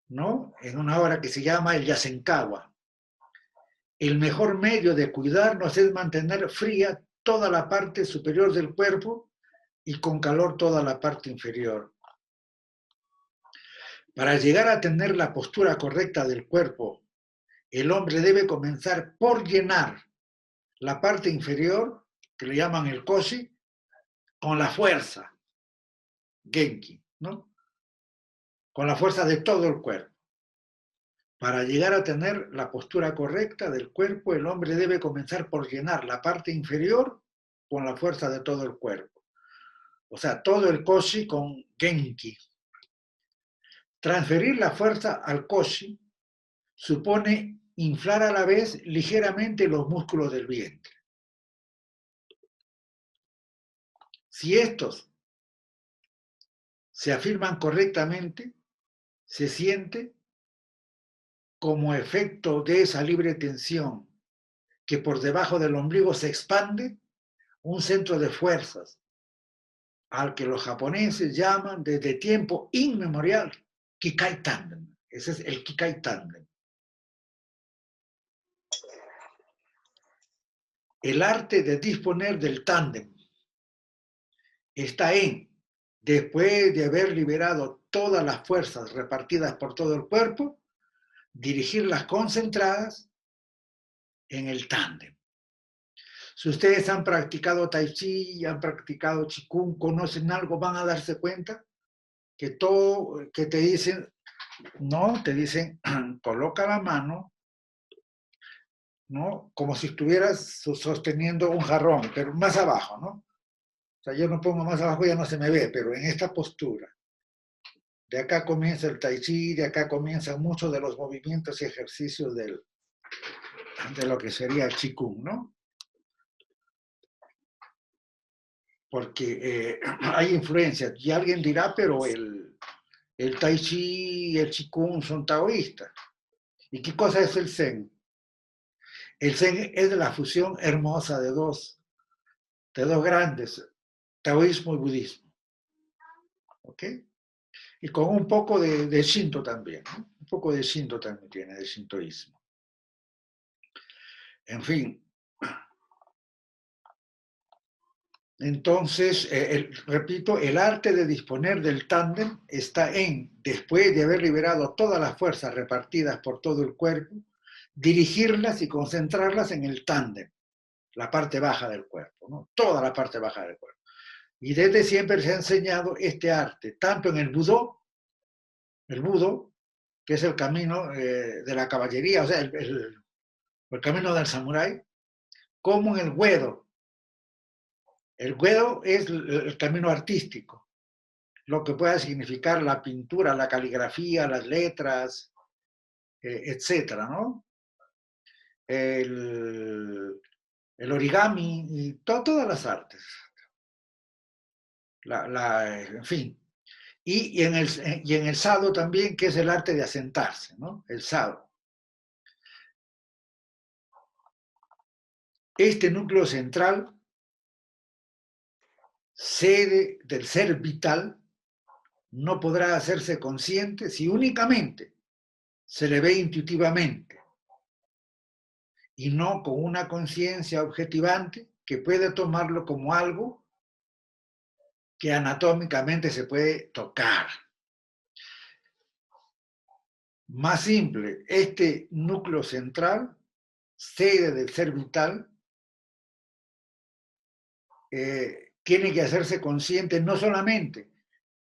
¿no? En una obra que se llama El Yasenkawa, el mejor medio de cuidarnos es mantener fría toda la parte superior del cuerpo y con calor toda la parte inferior. Para llegar a tener la postura correcta del cuerpo, el hombre debe comenzar por llenar la parte inferior, que le llaman el koshi, con la fuerza, genki, ¿no? Con la fuerza de todo el cuerpo. Para llegar a tener la postura correcta del cuerpo, el hombre debe comenzar por llenar la parte inferior con la fuerza de todo el cuerpo. O sea, todo el koshi con genki. Transferir la fuerza al koshi supone inflar a la vez ligeramente los músculos del vientre. Si estos se afirman correctamente, se siente como efecto de esa libre tensión que por debajo del ombligo se expande un centro de fuerzas al que los japoneses llaman desde tiempo inmemorial Kikai Tandem. Ese es el Kikai Tandem. El arte de disponer del tándem está en, después de haber liberado todas las fuerzas repartidas por todo el cuerpo, dirigirlas concentradas en el tándem. Si ustedes han practicado Tai Chi, han practicado Qigong, conocen algo, van a darse cuenta que todo, que te dicen, no, te dicen, coloca la mano, ¿no? Como si estuvieras sosteniendo un jarrón, pero más abajo, ¿no? O sea, yo no pongo más abajo, ya no se me ve, pero en esta postura. De acá comienza el Tai Chi, de acá comienzan muchos de los movimientos y ejercicios de lo que sería el Qigong, ¿no? Porque hay influencias. Y alguien dirá, pero el Tai Chi y el Qigong son taoístas. ¿Y qué cosa es el Zen? El Zen es la fusión hermosa de dos grandes, taoísmo y budismo. ¿Ok? Y con un poco de Shinto también, ¿no? Un poco de Shinto también tiene, de shintoísmo. En fin. Entonces, repito, el arte de disponer del tándem está en, después de haber liberado todas las fuerzas repartidas por todo el cuerpo, dirigirlas y concentrarlas en el tándem, la parte baja del cuerpo, ¿no? Toda la parte baja del cuerpo. Y desde siempre se ha enseñado este arte, tanto en el budo, que es el camino de la caballería, o sea, el camino del samurái, como en el Uedo. El Uedo es el camino artístico, lo que pueda significar la pintura, la caligrafía, las letras, etcétera, ¿no? El origami y todas las artes. En fin. Y en el sado también, que es el arte de asentarse, ¿no? El sado. Este núcleo central, sede del ser vital, no podrá hacerse consciente si únicamente se le ve intuitivamente y no con una conciencia objetivante que puede tomarlo como algo que anatómicamente se puede tocar. Más simple, este núcleo central, sede del ser vital, tiene que hacerse consciente no solamente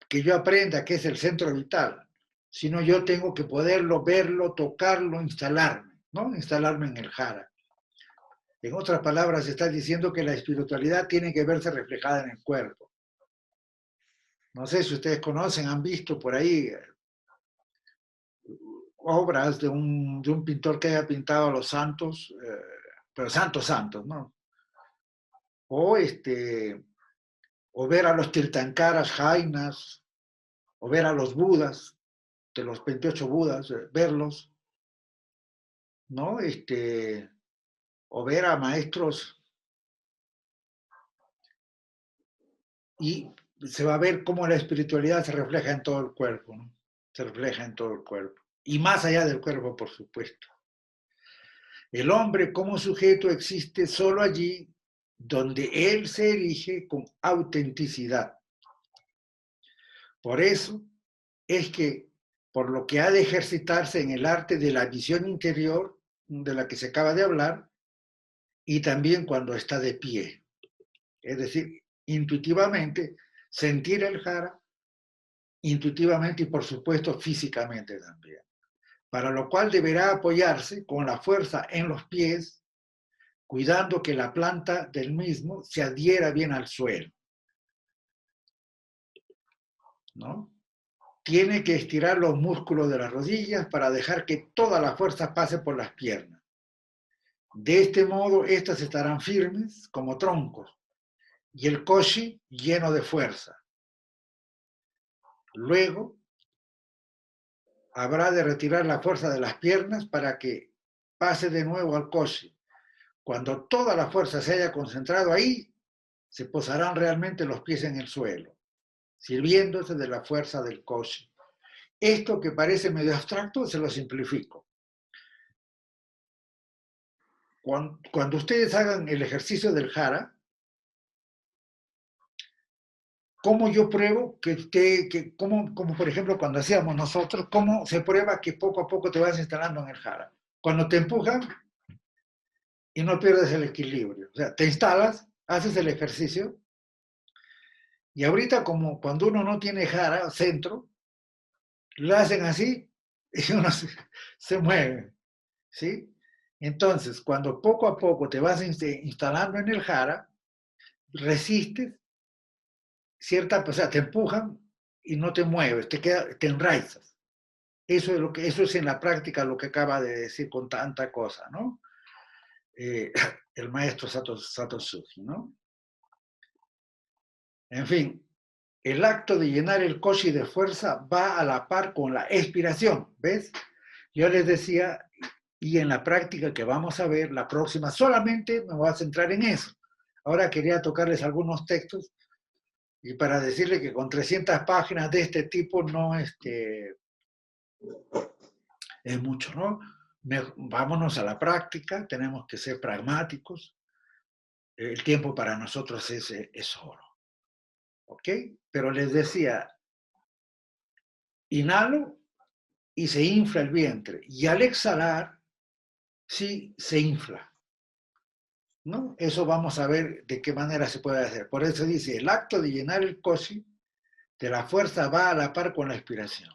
que yo aprenda que es el centro vital, sino yo tengo que poderlo, verlo, tocarlo, instalarme, ¿no? Instalarme en el jara. En otras palabras, está diciendo que la espiritualidad tiene que verse reflejada en el cuerpo. No sé si ustedes conocen, han visto por ahí obras de un pintor que haya pintado a los santos, pero santos, ¿no? O, o ver a los Tirthankaras, Jainas, o ver a los Budas, de los 28 Budas, verlos, ¿no? O ver a maestros y se va a ver cómo la espiritualidad se refleja en todo el cuerpo, ¿no? Se refleja en todo el cuerpo. Y más allá del cuerpo, por supuesto. El hombre como sujeto existe solo allí donde él se erige con autenticidad. Por eso es que, por lo que ha de ejercitarse en el arte de la visión interior, de la que se acaba de hablar, y también cuando está de pie. Es decir, intuitivamente, sentir el jara, intuitivamente y por supuesto físicamente también. Para lo cual deberá apoyarse con la fuerza en los pies, cuidando que la planta del mismo se adhiera bien al suelo, ¿no? Tiene que estirar los músculos de las rodillas para dejar que toda la fuerza pase por las piernas. De este modo, estas estarán firmes como troncos y el koshi lleno de fuerza. Luego, habrá de retirar la fuerza de las piernas para que pase de nuevo al koshi. Cuando toda la fuerza se haya concentrado ahí, se posarán realmente los pies en el suelo, sirviéndose de la fuerza del koshi. Esto que parece medio abstracto, se lo simplifico. Cuando ustedes hagan el ejercicio del jara, ¿cómo yo pruebo como por ejemplo cuando hacíamos nosotros, cómo se prueba que poco a poco te vas instalando en el jara? Cuando te empujan y no pierdes el equilibrio. O sea, te instalas, haces el ejercicio, y ahorita como cuando uno no tiene jara, centro, lo hacen así y uno se mueve, ¿sí? Entonces, cuando poco a poco te vas instalando en el jara, resistes o sea, te empujan y no te mueves, te enraizas. Eso es en la práctica lo que acaba de decir con tanta cosa, ¿no? El maestro Sato Suji, ¿no? En fin, el acto de llenar el koshi de fuerza va a la par con la expiración, ¿ves? Yo les decía, y en la práctica que vamos a ver, la próxima, solamente me voy a centrar en eso. Ahora quería tocarles algunos textos Y para decirle que con 300 páginas de este tipo no es mucho, ¿no? Vámonos a la práctica, tenemos que ser pragmáticos. El tiempo para nosotros es oro. ¿Ok? Pero les decía, inhalo y se infla el vientre. Y al exhalar, sí se infla. ¿No? Eso vamos a ver de qué manera se puede hacer. Por eso dice, el acto de llenar el cosí de la fuerza va a la par con la expiración.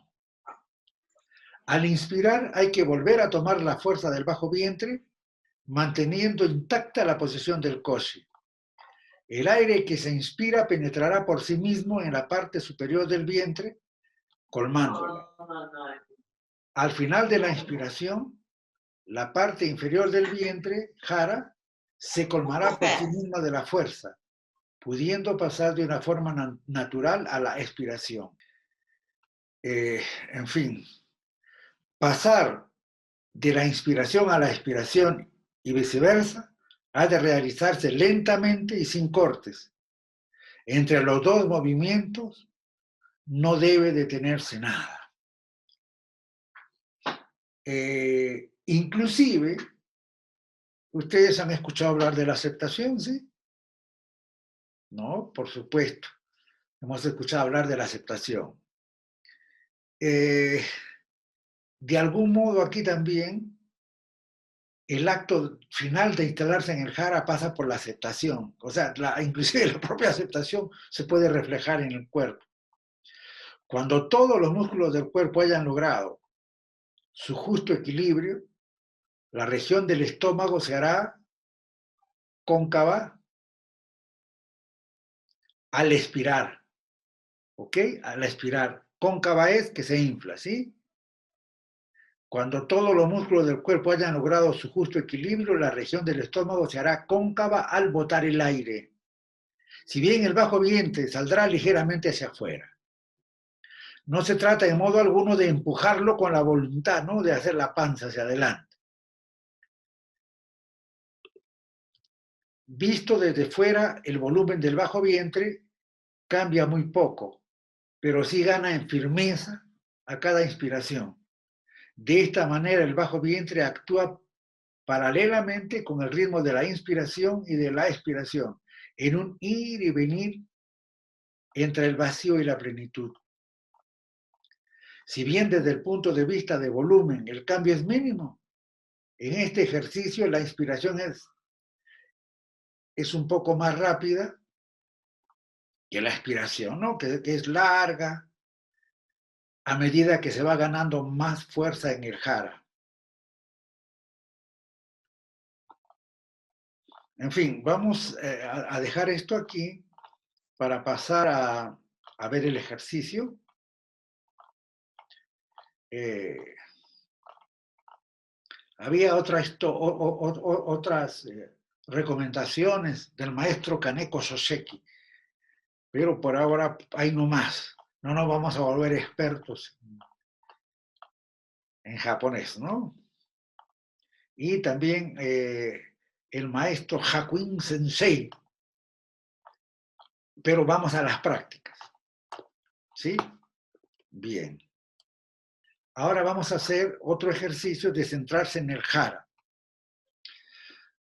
Al inspirar hay que volver a tomar la fuerza del bajo vientre, manteniendo intacta la posición del cosí. El aire que se inspira penetrará por sí mismo en la parte superior del vientre, colmándola. Al final de la inspiración, la parte inferior del vientre, jara, se colmará por sí misma de la fuerza, pudiendo pasar de una forma natural a la expiración. En fin, pasar de la inspiración a la expiración y viceversa ha de realizarse lentamente y sin cortes. Entre los dos movimientos no debe detenerse nada. Inclusive, ustedes han escuchado hablar de la aceptación, ¿sí? No, por supuesto. Hemos escuchado hablar de la aceptación. De algún modo aquí también, el acto final de instalarse en el jara pasa por la aceptación. O sea, inclusive la propia aceptación se puede reflejar en el cuerpo. Cuando todos los músculos del cuerpo hayan logrado su justo equilibrio, la región del estómago se hará cóncava al expirar. ¿Ok? Al expirar. Cóncava es que se infla, ¿sí? Cuando todos los músculos del cuerpo hayan logrado su justo equilibrio, la región del estómago se hará cóncava al botar el aire. Si bien el bajo vientre saldrá ligeramente hacia afuera. No se trata de modo alguno de empujarlo con la voluntad, ¿no? De hacer la panza hacia adelante. Visto desde fuera, el volumen del bajo vientre cambia muy poco, pero sí gana en firmeza a cada inspiración. De esta manera, el bajo vientre actúa paralelamente con el ritmo de la inspiración y de la expiración, en un ir y venir entre el vacío y la plenitud. Si bien desde el punto de vista de volumen el cambio es mínimo, en este ejercicio la inspiración es un poco más rápida que la expiración, ¿no? Que es larga a medida que se va ganando más fuerza en el jara. En fin, vamos a dejar esto aquí para pasar a ver el ejercicio. Había otras recomendaciones del maestro Kaneko Soseki, pero por ahora hay no más. No nos vamos a volver expertos en japonés, ¿no? Y también el maestro Hakuin Sensei, pero vamos a las prácticas, ¿sí? Bien. Ahora vamos a hacer otro ejercicio de centrarse en el jara,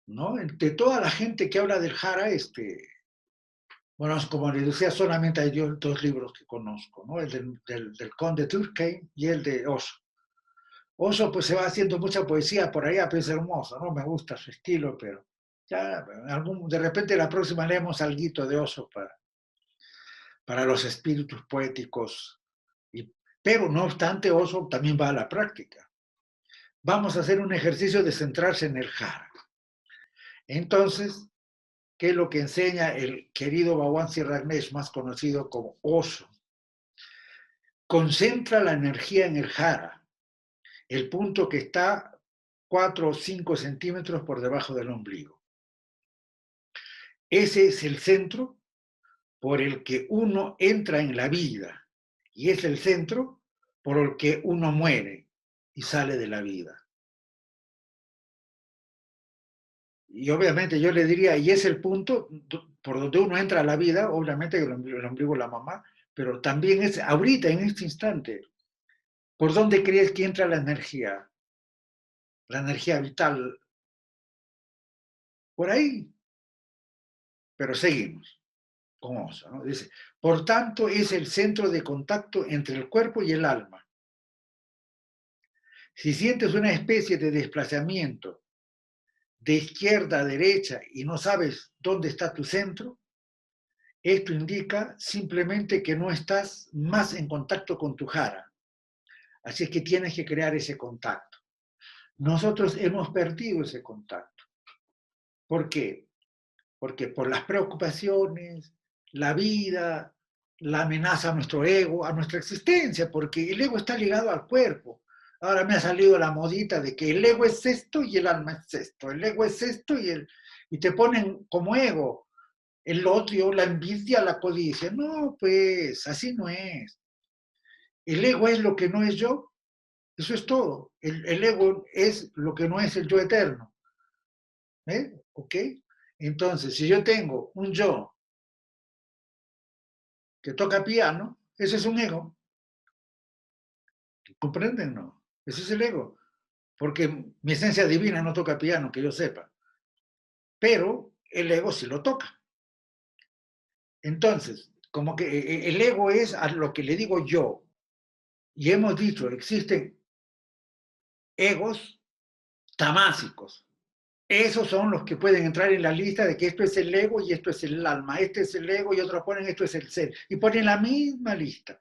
¿no? De toda la gente que habla del jara, bueno, como les decía, solamente hay dos libros que conozco, ¿no? El del Conde Durkheim y el de Osho. Osho pues se va haciendo mucha poesía por ahí, pues es hermoso, ¿no? Me gusta su estilo, pero ya de repente la próxima leemos algo de Osho para los espíritus poéticos. Pero no obstante, Osho también va a la práctica. Vamos a hacer un ejercicio de centrarse en el jara. Entonces, ¿qué es lo que enseña el querido Bhagwan Sri Rajneesh, más conocido como Osho? Concentra la energía en el jara, el punto que está 4 o 5 centímetros por debajo del ombligo. Ese es el centro por el que uno entra en la vida y es el centro por el que uno muere y sale de la vida. Y obviamente yo le diría, y es el punto por donde uno entra a la vida, obviamente que el ombligo es la mamá, pero también es ahorita, en este instante, ¿por dónde crees que entra la energía? La energía vital, por ahí, pero seguimos con Oso, ¿no? Dice, por tanto, es el centro de contacto entre el cuerpo y el alma. Si sientes una especie de desplazamiento de izquierda a derecha y no sabes dónde está tu centro, esto indica simplemente que no estás más en contacto con tu jara. Así es que tienes que crear ese contacto. Nosotros hemos perdido ese contacto. ¿Por qué? Porque por las preocupaciones, la vida, la amenaza a nuestro ego, a nuestra existencia, porque el ego está ligado al cuerpo. Ahora me ha salido la modita de que el ego es esto y el alma es esto. El ego es esto y te ponen como ego el odio, la envidia, la codicia. No, pues así no es. El ego es lo que no es yo. Eso es todo. El ego es lo que no es el yo eterno. ¿Eh? ¿Ok? Entonces, si yo tengo un yo que toca piano, ese es un ego. ¿Comprenden? No. Ese es el ego. Porque mi esencia divina no toca piano, que yo sepa. Pero el ego sí lo toca. Entonces, como que el ego es a lo que le digo yo. Y hemos dicho, existen egos tamásicos. Esos son los que pueden entrar en la lista de que esto es el ego y esto es el alma. Este es el ego y otros ponen esto es el ser. Y ponen la misma lista.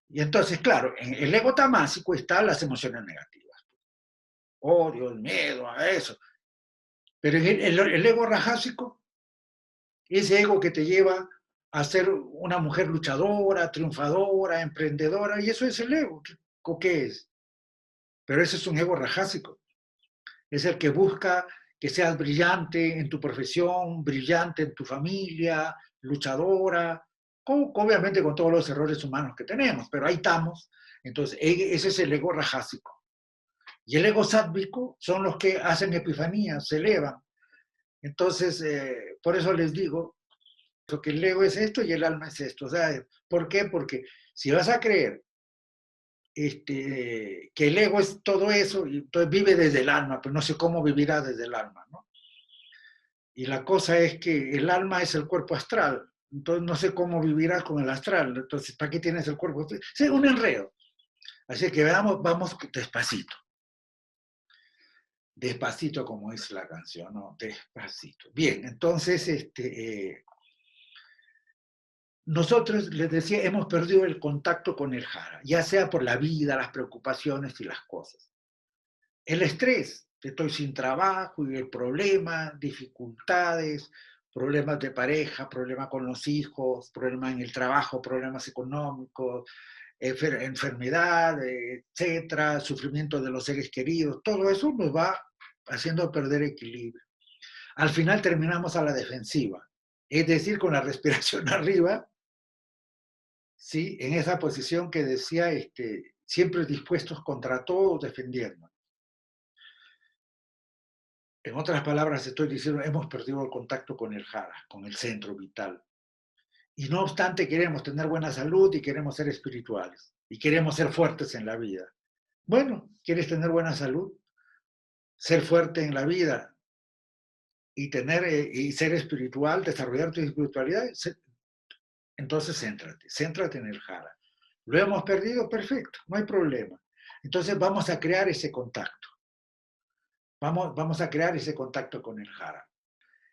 Y entonces, claro, en el ego tamásico están las emociones negativas. Odio, el miedo, a eso. Pero en el ego rajásico, ese ego que te lleva a ser una mujer luchadora, triunfadora, emprendedora, y eso es el ego. ¿Qué es? Pero ese es un ego rajásico. Es el que busca que seas brillante en tu profesión, brillante en tu familia, luchadora, obviamente con todos los errores humanos que tenemos, pero ahí estamos. Entonces, ese es el ego rajásico. Y el ego sádvico son los que hacen epifanías, se elevan. Entonces, por eso les digo que el ego es esto y el alma es esto. O sea, ¿por qué? Porque si vas a creer que el ego es todo eso, y entonces vive desde el alma, pero no sé cómo vivirá desde el alma, ¿no? Y la cosa es que el alma es el cuerpo astral, entonces no sé cómo vivirás con el astral, entonces ¿para qué tienes el cuerpo? Es un enredo. Así que vamos despacito, despacito como es la canción, ¿no? Despacito. Bien, entonces, nosotros, les decía, hemos perdido el contacto con el jara, ya sea por la vida, las preocupaciones y las cosas. El estrés, estoy sin trabajo y el problema, dificultades, problemas de pareja, problemas con los hijos, problemas en el trabajo, problemas económicos, enfermedad, etcétera, sufrimiento de los seres queridos, todo eso nos va haciendo perder equilibrio. Al final terminamos a la defensiva, es decir, con la respiración arriba, ¿sí? En esa posición que decía, siempre dispuestos contra todo, defendiendo. En otras palabras, estoy diciendo, hemos perdido el contacto con el jara, con el centro vital. Y no obstante, queremos tener buena salud y queremos ser espirituales y queremos ser fuertes en la vida. Bueno, ¿quieres tener buena salud? Ser fuerte en la vida y y ser espiritual, desarrollar tu espiritualidad, entonces céntrate en el jara. ¿Lo hemos perdido? Perfecto, no hay problema. Entonces vamos a crear ese contacto. Vamos a crear ese contacto con el jara.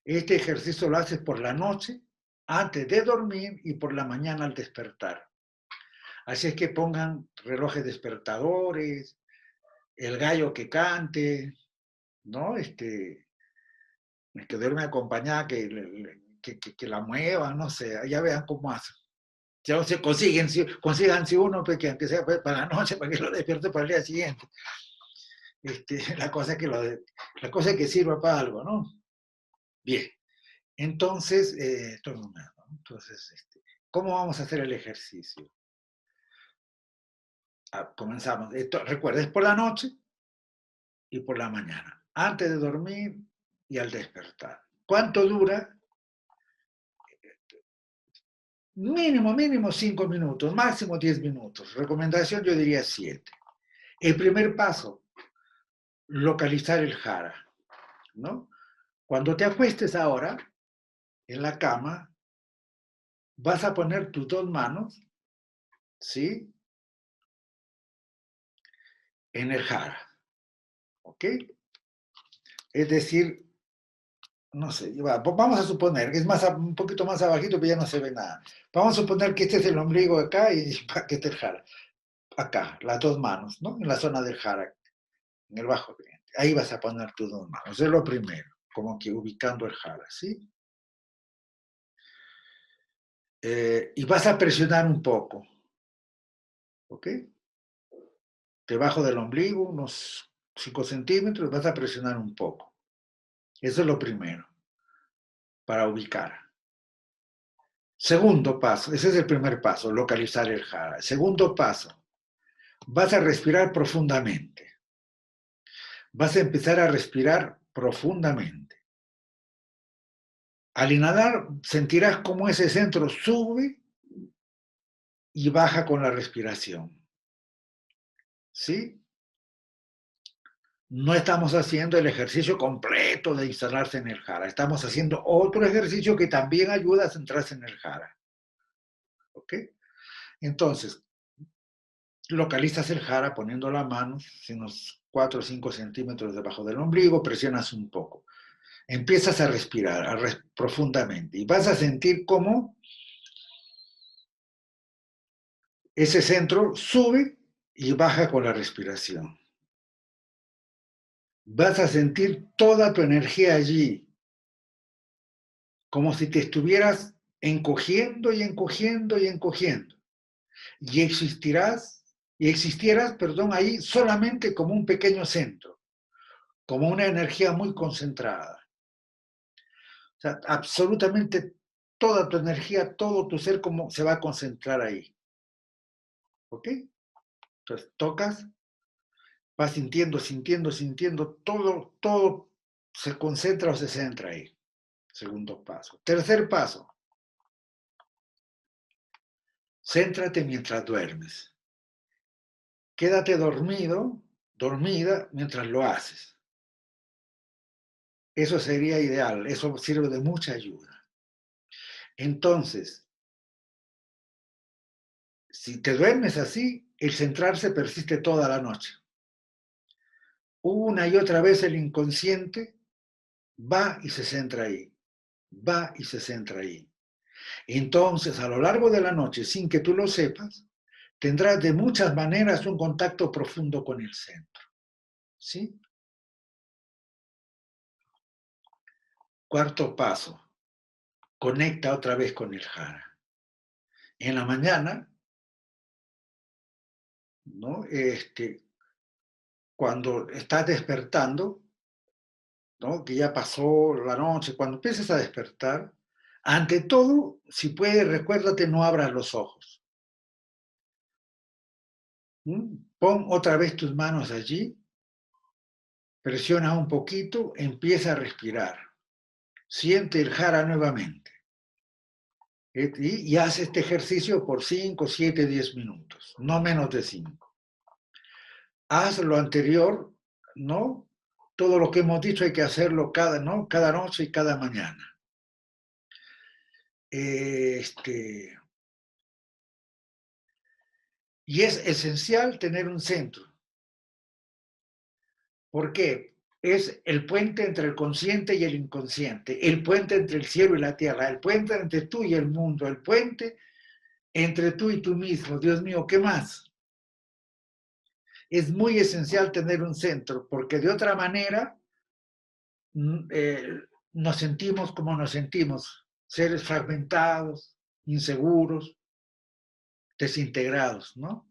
Este ejercicio lo haces por la noche, antes de dormir y por la mañana al despertar. Así es que pongan relojes despertadores, el gallo que cante, ¿no? El que duerme acompañada, que la muevan, no sé, ya vean cómo hacen. Ya se consigan si uno, pues, que aunque sea pues, para la noche, para que lo despierte para el día siguiente. La cosa es la cosa es que sirva para algo, ¿no? Bien. Entonces, entonces ¿cómo vamos a hacer el ejercicio? Comenzamos. Recuerda, es por la noche y por la mañana. Antes de dormir, y al despertar. ¿Cuánto dura? Mínimo 5 minutos, máximo 10 minutos. Recomendación yo diría 7. El primer paso, localizar el jara, ¿no? Cuando te acuestes ahora en la cama, vas a poner tus dos manos, ¿sí? En el jara, ¿ok? Es decir, no sé, vamos a suponer, es más, un poquito más abajito, pero ya no se ve nada. Vamos a suponer que este es el ombligo acá y que este es el jara. Acá, las dos manos, ¿no? En la zona del jara, en el bajo vientre. Ahí vas a poner tus dos manos. Eso es lo primero, como que ubicando el jara, ¿sí? Y vas a presionar un poco, ¿ok? Debajo del ombligo, unos 5 centímetros, vas a presionar un poco. Eso es lo primero, para ubicar. Segundo paso, ese es el primer paso, localizar el jara. Segundo paso, vas a respirar profundamente. Vas a empezar a respirar profundamente. Al inhalar, sentirás cómo ese centro sube y baja con la respiración. ¿Sí? No estamos haciendo el ejercicio completo de instalarse en el jara. Estamos haciendo otro ejercicio que también ayuda a centrarse en el jara. ¿Ok? Entonces, localizas el jara poniendo la mano unos 4 o 5 centímetros debajo del ombligo, presionas un poco. Empiezas a respirar profundamente y vas a sentir cómo ese centro sube y baja con la respiración. Vas a sentir toda tu energía allí, como si te estuvieras encogiendo y encogiendo y encogiendo. Y existieras, perdón, ahí solamente como un pequeño centro, como una energía muy concentrada. O sea, absolutamente toda tu energía, todo tu ser como se va a concentrar ahí. ¿Ok? Entonces tocas, vas sintiendo, todo se concentra o se centra ahí. Segundo paso. Tercer paso, céntrate mientras duermes. Quédate dormido, dormida, mientras lo haces. Eso sería ideal, eso sirve de mucha ayuda. Entonces, si te duermes así, el centrarse persiste toda la noche. Una y otra vez el inconsciente va y se centra ahí, va y se centra ahí. Entonces, a lo largo de la noche, sin que tú lo sepas, tendrás de muchas maneras un contacto profundo con el centro. ¿Sí? Cuarto paso, conecta otra vez con el jara. En la mañana, ¿no? Cuando estás despertando, ¿no? Que ya pasó la noche, cuando empieces a despertar, ante todo, si puedes, recuérdate, no abras los ojos. Pon otra vez tus manos allí, presiona un poquito, empieza a respirar. Siente el jara nuevamente. Y haz este ejercicio por 5, 7, 10 minutos, no menos de 5. Haz lo anterior, ¿no? Todo lo que hemos dicho hay que hacerlo ¿no? Cada noche y cada mañana. Y es esencial tener un centro. ¿Por qué? Es el puente entre el consciente y el inconsciente, el puente entre el cielo y la tierra, el puente entre tú y el mundo, el puente entre tú y tú mismo. Dios mío, ¿qué más? Es muy esencial tener un centro, porque de otra manera nos sentimos como nos sentimos, seres fragmentados, inseguros, desintegrados, ¿no?